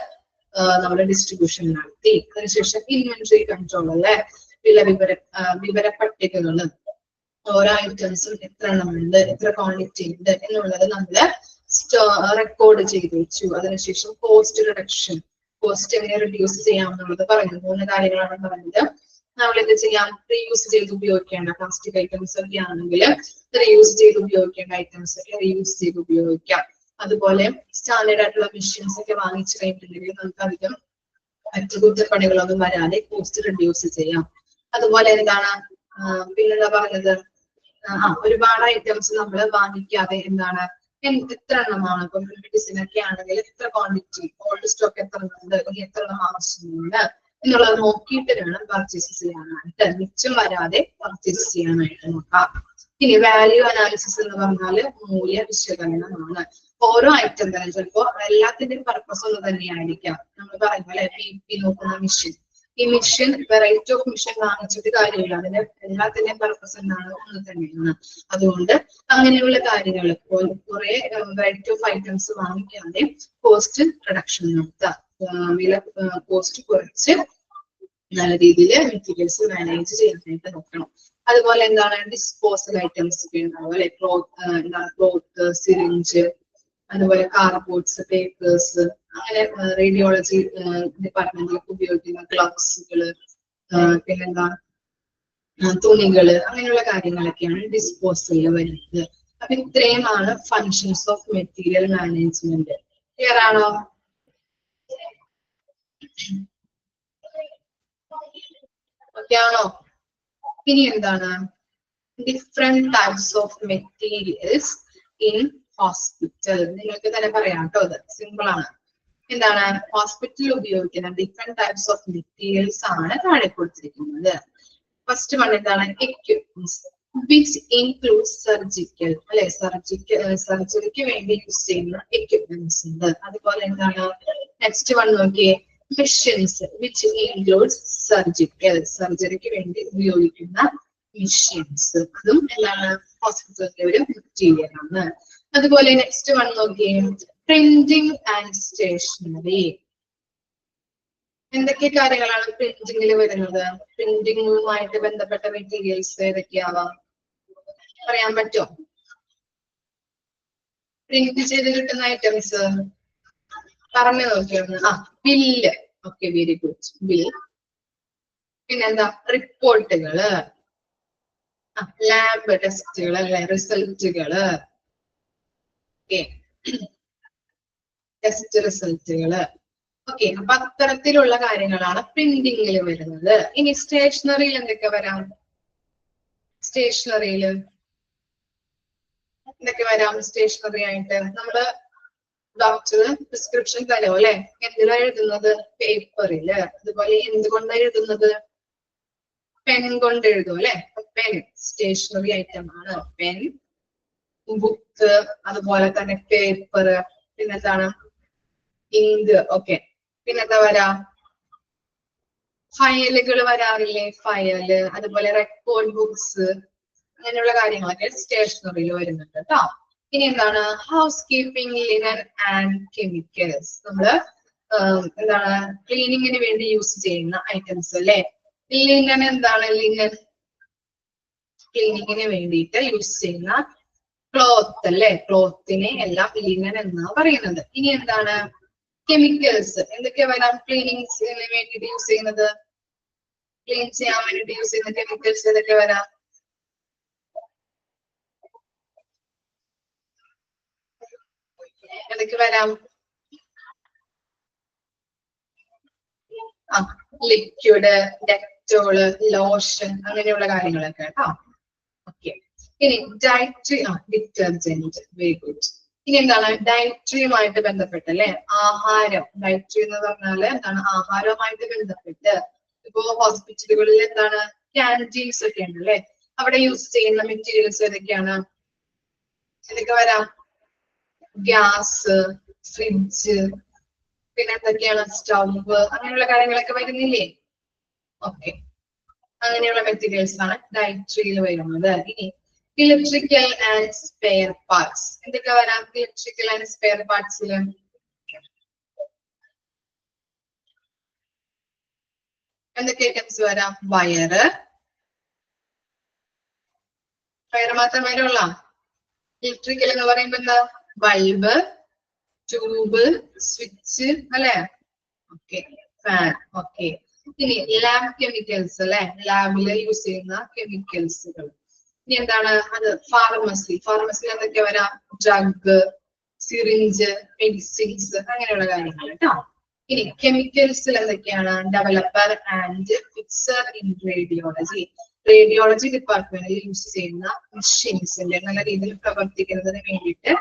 നമ്മുടെ ഡിസ്ട്രിബ്യൂഷൻ നടത്തി. അതിനുശേഷം ഇൻവെന്ററി കൺട്രോൾ അല്ലെ? വിവര പട്ടികകള്, ഓരോ ഐറ്റംസും എത്ര എണ്ണം ഉണ്ട്, എത്ര ക്വാണ്ടിറ്റി ഉണ്ട് എന്നുള്ളത് നമ്മള് റെക്കോർഡ് ചെയ്ത് വെച്ചു. അതിനുശേഷം കോസ്റ്റ് റിഡക്ഷൻ, കോസ്റ്റ് എങ്ങനെ റിഡ്യൂസ് ചെയ്യാം എന്നുള്ളത് പറയുന്നത്. 3 കാര്യങ്ങളാണ് പറഞ്ഞത്. നമ്മൾ എന്ത് ചെയ്യാം? റീയൂസ് ചെയ്ത് ഉപയോഗിക്കേണ്ട പ്ലാസ്റ്റിക് ഐറ്റംസ് ഒക്കെ ആണെങ്കിൽ റീയൂസ് ചെയ്ത് ഉപയോഗിക്കേണ്ട ഐറ്റംസ് ഒക്കെ റീയൂസ് ചെയ്ത് ഉപയോഗിക്കാം. അതുപോലെ സ്റ്റാൻഡേർഡ് ആയിട്ടുള്ള മെഷീൻസ് ഒക്കെ വാങ്ങിച്ചു കഴിഞ്ഞിട്ടുണ്ടെങ്കിൽ നമുക്ക് അധികം അറ്റകുറ്റപ്പണികളൊന്നും വരാതെ കോസ്റ്റ് റിഡ്യൂസ് ചെയ്യാം. അതുപോലെ എന്താണ് പിന്നെന്താ പറഞ്ഞത്? ഒരുപാട് ഐറ്റംസ് നമ്മൾ വാങ്ങിക്കാതെ എന്താണ് എത്ര എണ്ണമാണ് ഇപ്പൊ മെഡിസിൻ ഒക്കെ ആണെങ്കിൽ എത്ര ക്വാണ്ടിറ്റി, ഓൾഡ് സ്റ്റോക്ക് എത്ര ഉണ്ട്, അല്ലെങ്കിൽ എത്ര എണ്ണം ആവശ്യമുണ്ട് എന്നുള്ളത് നോക്കിയിട്ട് വേണം പർച്ചേസ് ചെയ്യാനായിട്ട്. മിച്ചം വരാതെ പർച്ചേസ് ചെയ്യാനായിട്ട് നോക്കാം. ഇനി വാല്യൂ അനാലിസിസ് എന്ന് പറഞ്ഞാല് മൂല്യ വിശകലനമാണ്. ഓരോ ഐറ്റം തന്നെ ചിലപ്പോ എല്ലാത്തിന്റെയും പർപ്പസ് ഒന്ന് തന്നെയായിരിക്കാം. നമ്മൾ പറയുമ്പോൾ ബി പി നോക്കുന്ന മെഷീൻ, ഈ മെഷീൻ വെറൈറ്റി ഓഫ് മെഷീൻ വാങ്ങിച്ചിട്ട് കാര്യമില്ല, അതിന്റെ എല്ലാത്തിന്റെയും പർപ്പസ് എന്താണ്? ഒന്ന് തന്നെയാണ്. അതുകൊണ്ട് അങ്ങനെയുള്ള കാര്യങ്ങൾ കുറെ വെറൈറ്റി ഓഫ് ഐറ്റംസ് വാങ്ങിക്കാതെ കോസ്റ്റ് റിഡക്ഷൻ നടത്തുക, കോസ്റ്റ് കുറച്ച് നല്ല രീതിയിൽ മെറ്റീരിയൽസ് മാനേജ് ചെയ്യാനായിട്ട് നോക്കണം. അതുപോലെ എന്താണ് ഡിസ്പോസൽ ഐറ്റംസ് ഒക്കെ ഉണ്ടാവും അല്ലെ, ക്ലോത്ത്, സിറിഞ്ച്, അതുപോലെ കാർഡ്ബോർഡ്സ്, പേപ്പേഴ്സ്, അങ്ങനെ റേഡിയോളജി ഡിപ്പാർട്ട്മെന്റിലൊക്കെ ഉപയോഗിക്കുന്ന ഗ്ലൗസുകള്, പിന്നെന്താ തുണികള്, അങ്ങനെയുള്ള കാര്യങ്ങളൊക്കെയാണ് ഡിസ്പോസലിൽ വരുന്നത്. അപ്പൊ ഇത്രയുമാണ് functions of material management. Clear ആണോ? ഓക്കെ ആണോ? ഇനി എന്താണ് different types of materials in hospital. നിങ്ങൾക്ക് തന്നെ പറയാം കേട്ടോ, അത് സിമ്പിൾ ആണ്. എന്താണ് ഹോസ്പിറ്റലിൽ ഉപയോഗിക്കുന്ന ഡിഫറെന്റ് ടൈപ്സ് ഓഫ് മെറ്റീരിയൽസ് ആണ് താഴെ കൊടുത്തിരിക്കുന്നത്. ഫസ്റ്റ് വൺ എന്താണ് എക്യുപ്മെന്റ്സ് വിച്ച് ഇൻക്ലൂഡ് സർജിക്കൽ അല്ലെ, സർജറിക്ക് വേണ്ടി യൂസ് ചെയ്യുന്ന എക്യുപ്മെന്റ്സ് ഉണ്ട്. അതുപോലെ എന്താണ് നെക്സ്റ്റ് വൺ നോക്കിയേ മെഷീൻസ് വിച്ച് ഇൻക്ലൂഡ്സ് സർജിക്കൽ, സർജറിക്ക് വേണ്ടി ഉപയോഗിക്കുന്ന മെഷീൻസ്, അതും എന്താണ് ഹോസ്പിറ്റലിന്റെ ഒരു മെറ്റീരിയൽ ആണ്. അതുപോലെ നെക്സ്റ്റ് വൺ നോക്കിയേ പ്രിന്റിംഗ് ആൻഡ് സ്റ്റേഷനറി. എന്തൊക്കെ കാര്യങ്ങളാണ് പ്രിന്റിംഗിൽ വരുന്നത്? പ്രിന്റിംഗുമായിട്ട് ബന്ധപ്പെട്ട മെറ്റീരിയൽസ് ഏതൊക്കെയാവാം പറയാൻ പറ്റുമോ? പ്രിന്റ് ചെയ്ത് കിട്ടുന്ന ഐറ്റംസ് പറഞ്ഞു നോക്കിയാണ്. Bill. Okay, very good. Bill. പിന്നെന്താ റിപ്പോർട്ടുകള്, ലാബ് ടെസ്റ്റുകൾ അല്ലെ, റിസൾട്ടുകള്, ടെസ്റ്റ് റിസൾട്ടുകള്. ഓക്കെ, അപ്പൊ അത്തരത്തിലുള്ള കാര്യങ്ങളാണ് പ്രിന്റിംഗിൽ വരുന്നത്. ഇനി സ്റ്റേഷനറിയിൽ എന്തൊക്കെ വരാം? സ്റ്റേഷനറിയിൽ എന്തൊക്കെ വരാം? സ്റ്റേഷനറി ആയിട്ട് നമ്മള് ഡോക്ടർ പ്രിസ്ക്രിപ്ഷൻ തരും അല്ലെ, എന്തിനാണ് എഴുതുന്നത്? പേപ്പറില്. അതുപോലെ എന്തുകൊണ്ടാണ് എഴുതുന്നത്? പെൻ കൊണ്ട് എഴുതും അല്ലെ, പെൻ സ്റ്റേഷനറി ഐറ്റം ആണ്. പെൻ, ബുക്ക്, അതുപോലെ തന്നെ പേപ്പർ, പിന്നെന്താണ് ഇങ്ക്. ഓക്കെ, പിന്നെന്താ വരാ? ഫയലുകൾ വരാറില്ലേ? ഫയല്, അതുപോലെ റെക്കോർഡ് ബുക്സ്, അങ്ങനെയുള്ള കാര്യങ്ങളൊക്കെ സ്റ്റേഷനറിയിൽ വരുന്നുണ്ട് കേട്ടോ. ഇനി എന്താണ് house keeping, linen and chemicals. നമ്മള് എന്താണ് ക്ലീനിങ്ങിന് വേണ്ടി യൂസ് ചെയ്യുന്ന ഐറ്റംസ് അല്ലെ. ലിനൻ എന്താണ്? ലിനൻ ക്ലീനിങ്ങിന് വേണ്ടിയിട്ട് യൂസ് ചെയ്യുന്ന ക്ലോത്ത് അല്ലെ, ക്ലോത്തിനെ എല്ലാം ലിനൻ എന്നാണ് പറയുന്നത്. ഇനി എന്താണ് കെമിക്കൽസ്? എന്തൊക്കെ വരാം ക്ലീനിങ്ങിന് വേണ്ടിയിട്ട് യൂസ് ചെയ്യുന്നത്? ക്ലീൻ ചെയ്യാൻ വേണ്ടിയിട്ട് യൂസ് ചെയ്യുന്ന കെമിക്കൽസ് ഏതൊക്കെ വരാം? ഏതൊക്കെ വരാം? ലിക്വിഡ്, ഡെറ്റോള്, ലോഷൻ, അങ്ങനെയുള്ള കാര്യങ്ങളൊക്കെ കേട്ടോ. ഓക്കെ, ഇനി ഡയറ്ററി, ഡിറ്റർജന്റ്. Very good. ഇനി എന്താണ് ഡയറ്ററിയുമായിട്ട് ബന്ധപ്പെട്ടല്ലേ, ആഹാരം. ഡയറ്ററി എന്ന് പറഞ്ഞാല് എന്താണ് ആഹാരവുമായിട്ട് ബന്ധപ്പെട്ട് ഇപ്പോ ഹോസ്പിറ്റലുകളിൽ എന്താണ് ക്യാൻറ്റീൻസ് ഒക്കെ ഉണ്ട് അല്ലെ, അവിടെ യൂസ് ചെയ്യുന്ന മെറ്റീരിയൽസ് ഏതൊക്കെയാണ്? ഏതൊക്കെ വരാം? ഗ്യാസ്, ഫ്രിഡ്ജ്, പിന്നെ എന്തൊക്കെയാണ് സ്റ്റവ്, അങ്ങനെയുള്ള കാര്യങ്ങളൊക്കെ വരുന്നില്ലേ? ഓക്കെ, അങ്ങനെയുള്ള മെറ്റീരിയൽസ് ആണ് ഡയറ്ററിയിൽ വരുന്നത്. ഇനി ഇലക്ട്രിക്കൽ ആൻഡ് സ്പെയർ പാർട്സ്. എന്തൊക്കെ വരാം ഇലക്ട്രിക്കൽ ആൻഡ് സ്പെയർ പാർട്സിൽ? എന്തൊക്കെ ഐറ്റംസ് വരാം? വയറ്. വയറ് മാത്രം വരുള്ള? ഇലക്ട്രിക്കൽ എന്ന് പറയുമ്പോ എന്താ? ബൾബ്, ട്യൂബ്, സ്വിച്ച് അല്ലെ. Okay, fan. ഓക്കെ, ഇനി ലാബ് കെമിക്കൽസ് അല്ലെ, ലാബില് യൂസ് ചെയ്യുന്ന കെമിക്കൽസുകൾ. ഇനി എന്താണ് അത്? ഫാർമസി. ഫാർമസിയിൽ എന്തൊക്കെ വരാം? ഡ്രഗ്, സിറിഞ്ച്, മെഡിസിൻസ്, അങ്ങനെയുള്ള കാര്യങ്ങൾ കേട്ടോ. ഇനി കെമിക്കൽസിൽ എന്തൊക്കെയാണ്? Developer and fixer in radiology. Radiology ഡിപ്പാർട്ട്മെന്റിൽ യൂസ് ചെയ്യുന്ന മെഷീൻസിന്റെ നല്ല രീതിയിൽ പ്രവർത്തിക്കുന്നതിന് വേണ്ടിയിട്ട്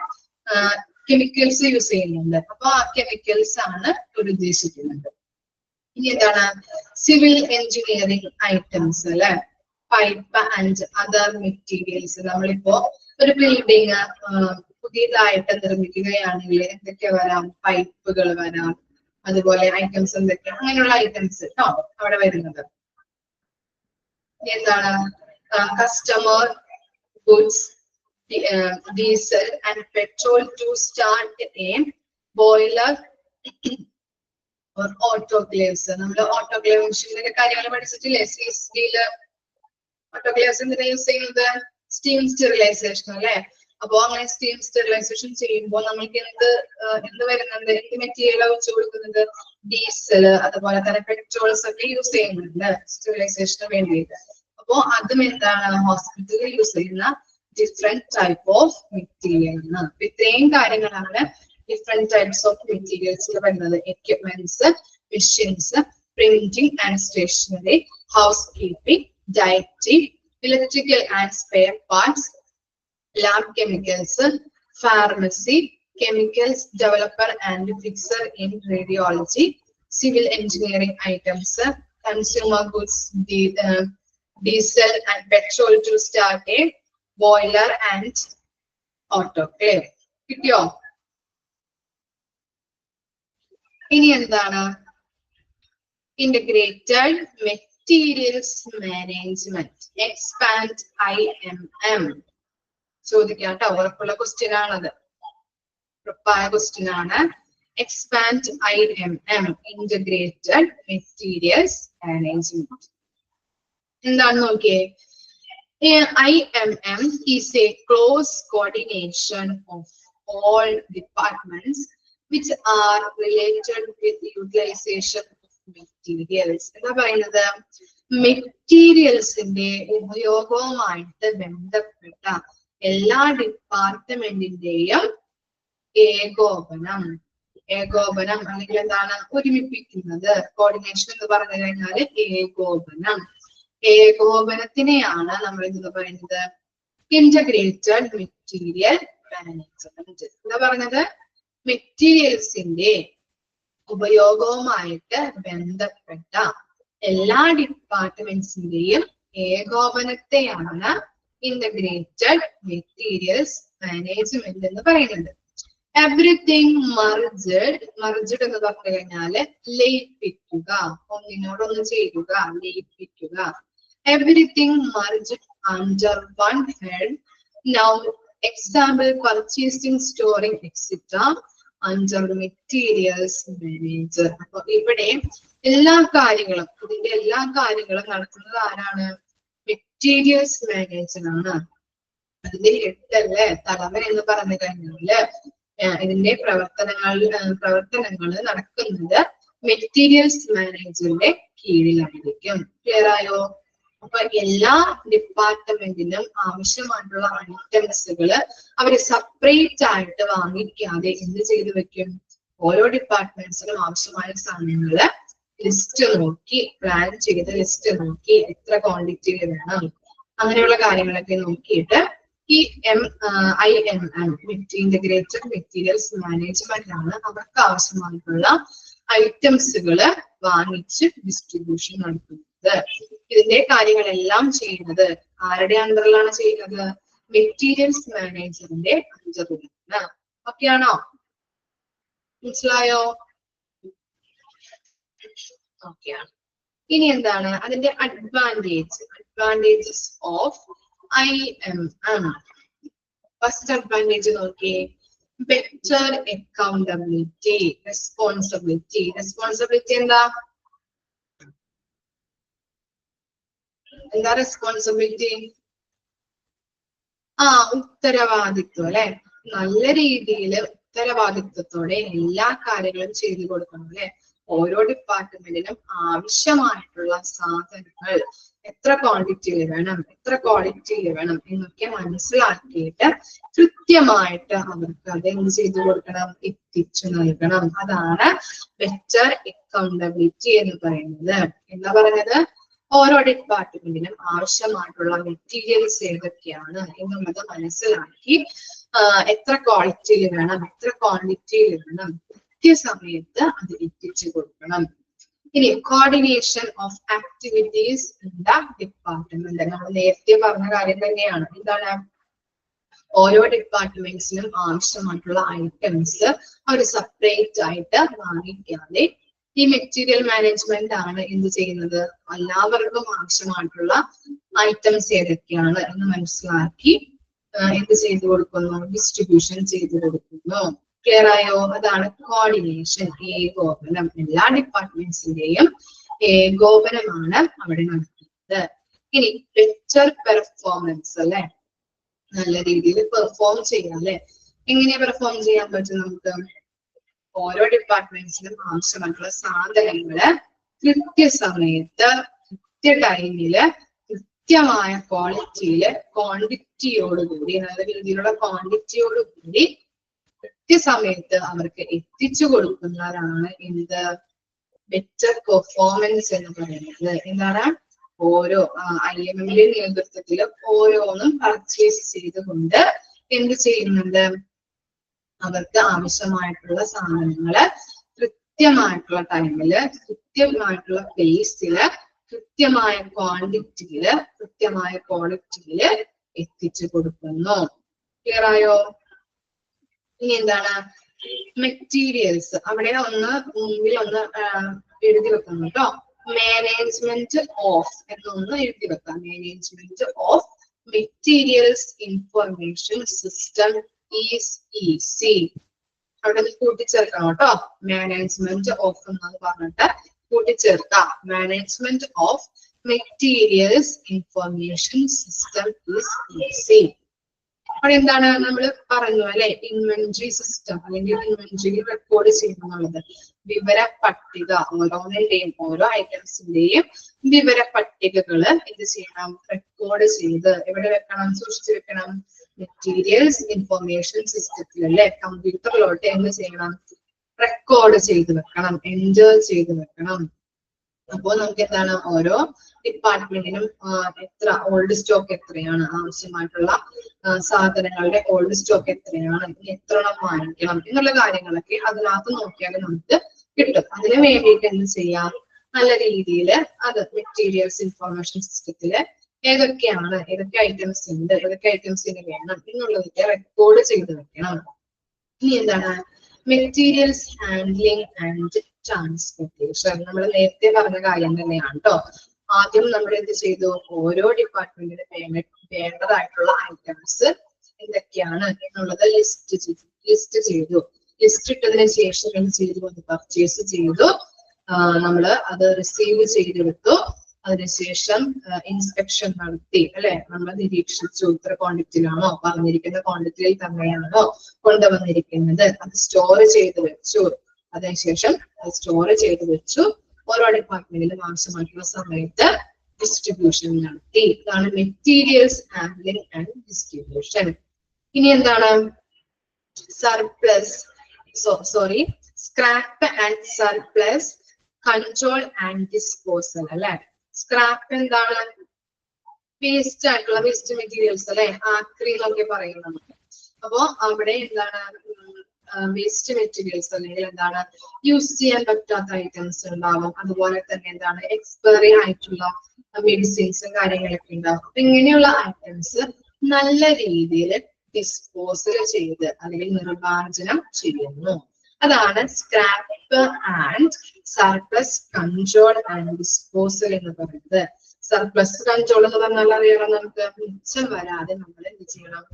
കെമിക്കൽസ് യൂസ് ചെയ്യുന്നുണ്ട്. അപ്പൊ ആ കെമിക്കൽസ് ആണ് ഇവിടെ ഉദ്ദേശിക്കുന്നത്. ഇനി എന്താണ് സിവിൽ എഞ്ചിനീയറിംഗ് ഐറ്റംസ് അല്ലെ, പൈപ്പ് ആൻഡ് അതർ മെറ്റീരിയൽസ്. നമ്മളിപ്പോ ഒരു ബിൽഡിങ് പുതിയതായിട്ട് നിർമ്മിക്കുകയാണെങ്കിൽ എന്തൊക്കെ വരാം? പൈപ്പുകൾ വരാം, അതുപോലെ ഐറ്റംസ് എന്തൊക്കെ, അങ്ങനെയുള്ള ഐറ്റംസ് കേട്ടോ അവിടെ വരുന്നത്. എന്താണ് customer goods, diesel and petrol to start a boiler autoclaves. നമ്മൾ ഓട്ടോക്ലേവ് മെഷീനിലൊക്കെ കാര്യങ്ങൾ പഠിച്ചിട്ടില്ലേ? CSD ഓട്ടോക്ലേവ്സ് എന്തിനാ യൂസ് ചെയ്യുന്നത്? സ്റ്റീം സ്റ്റെറിലൈസേഷൻ അല്ലെ. അപ്പൊ അങ്ങനെ സ്റ്റീം സ്റ്റെറിലൈസേഷൻ ചെയ്യുമ്പോൾ നമ്മൾക്ക് എന്ത് വരുന്നുണ്ട്? എന്ത് മെറ്റീരിയലാണ് വെച്ച് കൊടുക്കുന്നത്? ഡീസൽ അതുപോലെ തന്നെ പെട്രോൾസ് ഒക്കെ യൂസ് ചെയ്യുന്നുണ്ട് സ്റ്റെറിലൈസേഷന് വേണ്ടിയിട്ട്. അപ്പോ അതും എന്താണ്? ഹോസ്പിറ്റലിൽ യൂസ് ചെയ്യുന്ന ഡിഫറെന്റ് ടൈപ്പ് ഓഫ് മെറ്റീരിയൽ ആണ്. ഇത്രയും കാര്യങ്ങളാണ് ഡിഫറെന്റ് ടൈപ്സ് ഓഫ് മെറ്റീരിയൽസിൽ വരുന്നത്. Equipments, machines, printing and stationery, house keeping, dieting, electrical and spare parts, lab chemicals, pharmacy, chemicals developer and fixer in radiology, civil engineering items, consumer goods, diesel and petrol to start a boiler and autoclave. കിട്ടിയോ? ഇനി എന്താണ്? Integrated materials management, expand IMM. ചോദിക്കാം കേട്ടോ, ഉറപ്പുള്ള ക്വസ്റ്റ്യൻ ആണത്, ഉറപ്പായ ക്വസ്റ്റ്യൻ ആണ്. Expand IMM, integrated materials management എന്താണ് നോക്കിയേ. IMM is a close coordination of all departments which are related with the utilization of materials. എന്താ പറയുന്നത്? മെറ്റീരിയൽസിന്റെ ഉപയോഗവുമായിട്ട് ബന്ധപ്പെട്ട എല്ലാ ഡിപ്പാർട്ട്മെന്റിന്റെയും ഏകോപനം അല്ലെങ്കിൽ എന്താണ്? ഒരുമിപ്പിക്കുന്നത്. കോർഡിനേഷൻ എന്ന് പറഞ്ഞു കഴിഞ്ഞാൽ ഏകോപനത്തിനെയാണ് നമ്മൾ എന്താ പറയുന്നത്? Integrated material management. എന്താ പറഞ്ഞത്? മെറ്റീരിയൽസിന്റെ ഉപയോഗവുമായിട്ട് ബന്ധപ്പെട്ട എല്ലാ ഡിപ്പാർട്ട്മെന്റ്സിന്റെയും ഏകോപനത്തെയാണ് ഇന്റഗ്രേറ്റഡ് മെറ്റീരിയൽസ് മാനേജ്മെന്റ് എന്ന് പറയുന്നത്. എവറിത്തിങ് മർജ്ഡ് എന്ന് പറഞ്ഞു കഴിഞ്ഞാല് ലയിപ്പിക്കുക, ഒന്നിനോടൊന്ന് ചേരുക, ലയിപ്പിക്കുക. Everything merged under one head. Now example purchasing, storing etcetera under materials manager. അപ്പൊ ഇവിടെ ഇതിന്റെ എല്ലാ കാര്യങ്ങളും നടത്തുന്നത് ആരാണ്? മെറ്റീരിയൽസ് മാനേജർ ആണ്. അതിന്റെ ഹെഡല്ലേ തലവൻ എന്ന് പറഞ്ഞു കഴിഞ്ഞാല് ഇതിന്റെ പ്രവർത്തനങ്ങൾ നടക്കുന്നത് മെറ്റീരിയൽസ് മാനേജറിന്റെ കീഴിലായിരിക്കും. ക്ലിയർ ആയോ? അപ്പൊ എല്ലാ ഡിപ്പാർട്ട്മെന്റിനും ആവശ്യമായിട്ടുള്ള ഐറ്റംസുകള് അവര് സെപ്പറേറ്റ് ആയിട്ട് വാങ്ങിക്കാതെ എന്ത് ചെയ്തു വെക്കും? ഓരോ ഡിപ്പാർട്ട്മെന്റ്സിനും ആവശ്യമായ സാധനങ്ങള് ലിസ്റ്റ് നോക്കി, പ്ലാൻ ചെയ്ത് ലിസ്റ്റ് നോക്കി എത്ര ക്വാണ്ടിറ്റിയിൽ വേണം അങ്ങനെയുള്ള കാര്യങ്ങളൊക്കെ നോക്കിയിട്ട് ഈ IMM ഇന്റഗ്രേറ്റഡ് മെറ്റീരിയൽസ് മാനേജ്മെന്റ് ആണ് അവർക്ക് ആവശ്യമായിട്ടുള്ള ഐറ്റംസുകള് വാങ്ങിച്ച് ഡിസ്ട്രിബ്യൂഷൻ നടത്തുന്നത്. ഇതിന്റെ കാര്യങ്ങളെല്ലാം ചെയ്യുന്നത് ആരുടെ അണ്ടറിലാണ് ചെയ്യുന്നത്? മെറ്റീരിയൽസ് മാനേജറിന്റെ അണ്ടറിലാണ്. ഓക്കെയാണോ? മനസ്സിലായോ? ഓക്കെയാണ്. ഇനി എന്താണ് അതിന്റെ advantages of IMM. First advantage നോക്കിയേ. ബെറ്റർ അക്കൗണ്ടബിലിറ്റി, റെസ്പോൺസിബിലിറ്റി എന്താ റെസ്പോൺസിബിലിറ്റി? ഉത്തരവാദിത്വം അല്ലെ. നല്ല രീതിയിൽ ഉത്തരവാദിത്വത്തോടെ എല്ലാ കാര്യങ്ങളും ചെയ്തു കൊടുക്കണം അല്ലെ. ഓരോ ഡിപ്പാർട്ട്മെന്റിനും ആവശ്യമായിട്ടുള്ള സാധനങ്ങൾ എത്ര ക്വാണ്ടിറ്റിയിൽ വേണം, എത്ര ക്വാളിറ്റിയിൽ വേണം എന്നൊക്കെ മനസ്സിലാക്കിയിട്ട് കൃത്യമായിട്ട് അവർക്ക് അത് എന്ത് ചെയ്തു കൊടുക്കണം? എത്തിച്ചു നൽകണം. അതാണ് ബെറ്റർ അക്കൗണ്ടബിലിറ്റി എന്ന് പറയുന്നത്. എന്താ പറയുന്നത്? ഓരോ ഡിപ്പാർട്ട്മെന്റിനും ആവശ്യമായിട്ടുള്ള മെറ്റീരിയൽസ് ഏതൊക്കെയാണ് എന്നുള്ളത് മനസ്സിലാക്കി എത്ര ക്വാളിറ്റിയിൽ വേണം, എത്ര ക്വാണ്ടിറ്റിയിൽ വേണം, കൃത്യസമയത്ത് അത് എത്തിച്ചു കൊടുക്കണം. ഇനി coordination of activities in the department. നമ്മൾ നേരത്തെ പറഞ്ഞ കാര്യം തന്നെയാണ്. എന്താണ്? ഓരോ ഡിപ്പാർട്ട്മെന്റ്സിനും ആവശ്യമായിട്ടുള്ള ഐറ്റംസ് അവർ സെപ്പറേറ്റ് ആയിട്ട് വാങ്ങിക്കാതെ ഈ മെറ്റീരിയൽ മാനേജ്മെന്റ് ആണ് എന്ത് ചെയ്യുന്നത്? എല്ലാവർക്കും ആവശ്യമായിട്ടുള്ള ഐറ്റംസ് ഏതൊക്കെയാണ് എന്ന് മനസ്സിലാക്കി എന്ത് ചെയ്തു കൊടുക്കുന്നു? ഡിസ്ട്രിബ്യൂഷൻ ചെയ്തു കൊടുക്കുന്നു. ക്ലിയർ ആയോ? അതാണ് കോർഡിനേഷൻ, ഏകോപനം. എല്ലാ ഡിപ്പാർട്ട്മെന്റ്സിന്റെയും ഏകോപനമാണ് അവിടെ നടക്കുന്നത്. ഇനി ബെറ്റർ പെർഫോമൻസ് അല്ലെ, നല്ല രീതിയിൽ പെർഫോം ചെയ്യാം അല്ലെ. എങ്ങനെയാ പെർഫോം ചെയ്യാൻ പറ്റും നമുക്ക്? ഓരോ ഡിപ്പാർട്ട്മെന്റ്സിനും ആവശ്യമായിട്ടുള്ള സാധനങ്ങള് കൃത്യസമയത്ത് കൃത്യ ടൈമില് കൃത്യമായ ക്വാളിറ്റിയില് ക്വാണ്ടിറ്റിയോടുകൂടി നല്ല രീതിയിലുള്ള ക്വാണ്ടിറ്റിയോടുകൂടി കൃത്യസമയത്ത് അവർക്ക് എത്തിച്ചു കൊടുക്കുന്നതാണ് എന്ത് ബെറ്റർ പെർഫോമൻസ് എന്ന് പറയുന്നത്. എന്താണ്? ഓരോ IMMന്റെ നേതൃത്വത്തിൽ ഓരോന്നും പർച്ചേസ് ചെയ്തുകൊണ്ട് എന്ത് ചെയ്യുന്നുണ്ട്? അവർക്ക് ആവശ്യമായിട്ടുള്ള സാധനങ്ങള് കൃത്യമായിട്ടുള്ള ടൈമില് കൃത്യമായിട്ടുള്ള പ്ലേസില് കൃത്യമായ ക്വാണ്ടിറ്റിയില് കൃത്യമായ ക്വാളിറ്റിയില് എത്തിച്ചു കൊടുക്കുന്നു. ക്ലിയർ ആയോ? ഇനി എന്താണ്? മെറ്റീരിയൽസ് അവിടെ മുമ്പിൽ ഒന്ന് എഴുതി വെക്കണം കേട്ടോ. മാനേജ്മെന്റ് ഓഫ് എന്നൊന്ന് എഴുതി വെക്കാം. Management of materials information system is easy. അവിടെ കൂട്ടിച്ചേർക്കണം കേട്ടോ. മാനേജ്മെന്റ് ഓഫ് എന്ന് പറഞ്ഞിട്ട് കൂട്ടിച്ചേർക്കാം. Management of materials information system is easy. അവിടെ എന്താണ് നമ്മൾ പറഞ്ഞു അല്ലെ, ഇൻവെന്ററി സിസ്റ്റം അല്ലെങ്കിൽ ഇൻവെന്ററി റെക്കോർഡ് ചെയ്യുന്നുള്ളത്. വിവര പട്ടിക, ഓരോന്നിന്റെയും ഓരോ ഐറ്റംസിന്റെയും വിവര പട്ടികകള് എന്ത് ചെയ്യണം? റെക്കോർഡ് ചെയ്ത് എവിടെ വെക്കണം? സൂക്ഷിച്ചു വെക്കണം. മെറ്റീരിയൽസ് ഇൻഫർമേഷൻ സിസ്റ്റത്തിൽ അല്ലെ, കമ്പ്യൂട്ടറിലോട്ട് എന്ത് ചെയ്യണം? റെക്കോർഡ് ചെയ്ത് വെക്കണം, എൻറ്റർ ചെയ്ത് വെക്കണം. അപ്പോൾ നമുക്ക് എന്താണ്? ഓരോ ഡിപ്പാർട്ട്മെന്റിനും എത്ര ഓൾഡ് സ്റ്റോക്ക് എത്രയാണ്, ആവശ്യമായിട്ടുള്ള സാധനങ്ങളുടെ ഓൾഡ് സ്റ്റോക്ക് എത്രയാണ്, എത്രണ്ണം വാങ്ങിക്കണം എന്നുള്ള കാര്യങ്ങളൊക്കെ അതിനകത്ത് നോക്കിയാൽ നമുക്ക് കിട്ടും. അതിന് വേണ്ടിയിട്ട് എന്ത് ചെയ്യാം? നല്ല രീതിയിൽ അത് മെറ്റീരിയൽസ് ഇൻഫർമേഷൻ സിസ്റ്റത്തില് ഏതൊക്കെ ഐറ്റംസ് ഉണ്ട്, ഏതൊക്കെ ഐറ്റംസിന് വേണം എന്നുള്ളതൊക്കെ റെക്കോർഡ് ചെയ്ത് വെക്കണം. ഇനി എന്താണ്? Materials handling and transportation. നമ്മൾ നേരത്തെ പറഞ്ഞ കാര്യം തന്നെയാണ് കേട്ടോ. ആദ്യം നമ്മൾ എന്ത് ചെയ്തു? ഓരോ ഡിപ്പാർട്ട്മെന്റിന് വേണ്ടതായിട്ടുള്ള ഐറ്റംസ് എന്തൊക്കെയാണ് എന്നുള്ളത് ലിസ്റ്റ് ചെയ്തു. ലിസ്റ്റ് ഇട്ടതിന് ശേഷം എന്ത് ചെയ്തു? അത് പർച്ചേസ് ചെയ്തു. നമ്മള് അത് റിസീവ് ചെയ്തെടുത്തു. അതിനുശേഷം ഇൻസ്പെക്ഷൻ നടത്തി അല്ലെ, നമ്മൾ നിരീക്ഷിച്ചു ഇത്ര ക്വാണ്ടിറ്റിയിലാണോ, പറഞ്ഞിരിക്കുന്ന ക്വാണ്ടിറ്റിയിൽ തന്നെയാണോ കൊണ്ടുവന്നിരിക്കുന്നത്. അത് സ്റ്റോർ ചെയ്ത് വെച്ചു. അതിനുശേഷം അത് സ്റ്റോർ ചെയ്ത് വെച്ചു. ഓരോ ഡിപ്പാർട്ട്മെന്റിലും ആവശ്യമായിട്ടുള്ള സമയത്ത് ഡിസ്ട്രിബ്യൂഷൻ നടത്തി. ഇതാണ് മെറ്റീരിയൽസ് ഹാൻഡ്ലിംഗ് ആൻഡ് ഡിസ്ട്രിബ്യൂഷൻ. ഇനി എന്താണ്? Scrap and surplus control and disposal അല്ലെ. സ്ക്രാപ്പ് എന്താണ്? വേസ്റ്റ് ആയിട്ടുള്ള വേസ്റ്റ് മെറ്റീരിയൽസ് അല്ലെ, ആക്രി എന്നൊക്കെ പറയും നമുക്ക്. അപ്പോ അവിടെ എന്താണ്? വേസ്റ്റ് മെറ്റീരിയൽസ് അല്ലെങ്കിൽ എന്താണ്? യൂസ് ചെയ്യാൻ പറ്റാത്ത ഐറ്റംസ് ഉണ്ടാവും. അതുപോലെ തന്നെ എന്താണ്? എക്സ്പയറി ആയിട്ടുള്ള മെഡിസിൻസും കാര്യങ്ങളൊക്കെ ഉണ്ടാവും. അപ്പൊ ഇങ്ങനെയുള്ള ഐറ്റംസ് നല്ല രീതിയിൽ ഡിസ്പോസൽ ചെയ്ത് അല്ലെങ്കിൽ നിർമ്മാർജ്ജനം ചെയ്യുന്നു. അതാണ് scrap and surplus control and disposal എന്ന് പറയുന്നത്. സർപ്ലസ് കൺട്രോൾ എന്ന് പറഞ്ഞാൽ അറിയണം നമുക്ക്. മിച്ചം വരാതെ നമ്മൾ എന്ത് ചെയ്യണം?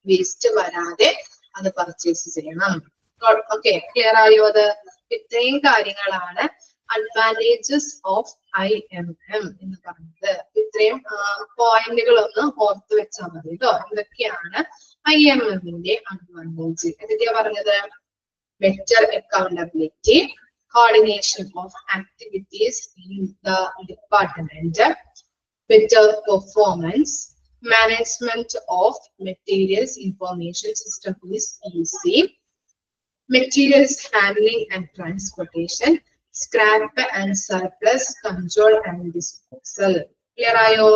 വേസ്റ്റ് വരാതെ അത് പർച്ചേസ് ചെയ്യണം. ഓക്കെ, ക്ലിയർ ആയോ? അത് ഇത്രയും കാര്യങ്ങളാണ് അഡ്വാൻറ്റേജസ് ഓഫ് IMM എന്ന് പറയുന്നത്. ഇത്രയും പോയിന്റുകൾ ഒന്ന് ഓർത്ത് വെച്ചാൽ മതി കേട്ടോ. എന്തൊക്കെയാണ് IMMന്റെ അഡ്വാൻറ്റേജ്? എന്തൊക്കെയാ പറഞ്ഞത്? Better accountability, coordination of activities in the department, better performance, management of materials information system is easy, materials handling and transportation, scrap and surplus control and disposal. Clear ആയോ?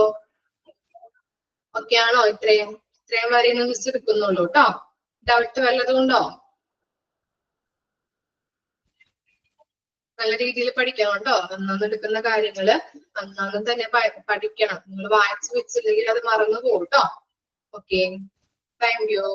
ഓക്കെ ആണോ? ഇത്രയും വരെ മിസ് എടുക്കുന്നുള്ളൂ കേട്ടോ. ഡൗട്ട് വല്ലതുകൊണ്ടോ? നല്ല രീതിയിൽ പഠിക്കണം കേട്ടോ. അന്നാന്ന് എടുക്കുന്ന കാര്യങ്ങള് അന്നാന്ന് തന്നെ പഠിക്കണം. നിങ്ങൾ വായിച്ചു വെച്ചില്ലെങ്കിൽ അത് മറന്നു പോകും കേട്ടോ. Okay, thank you.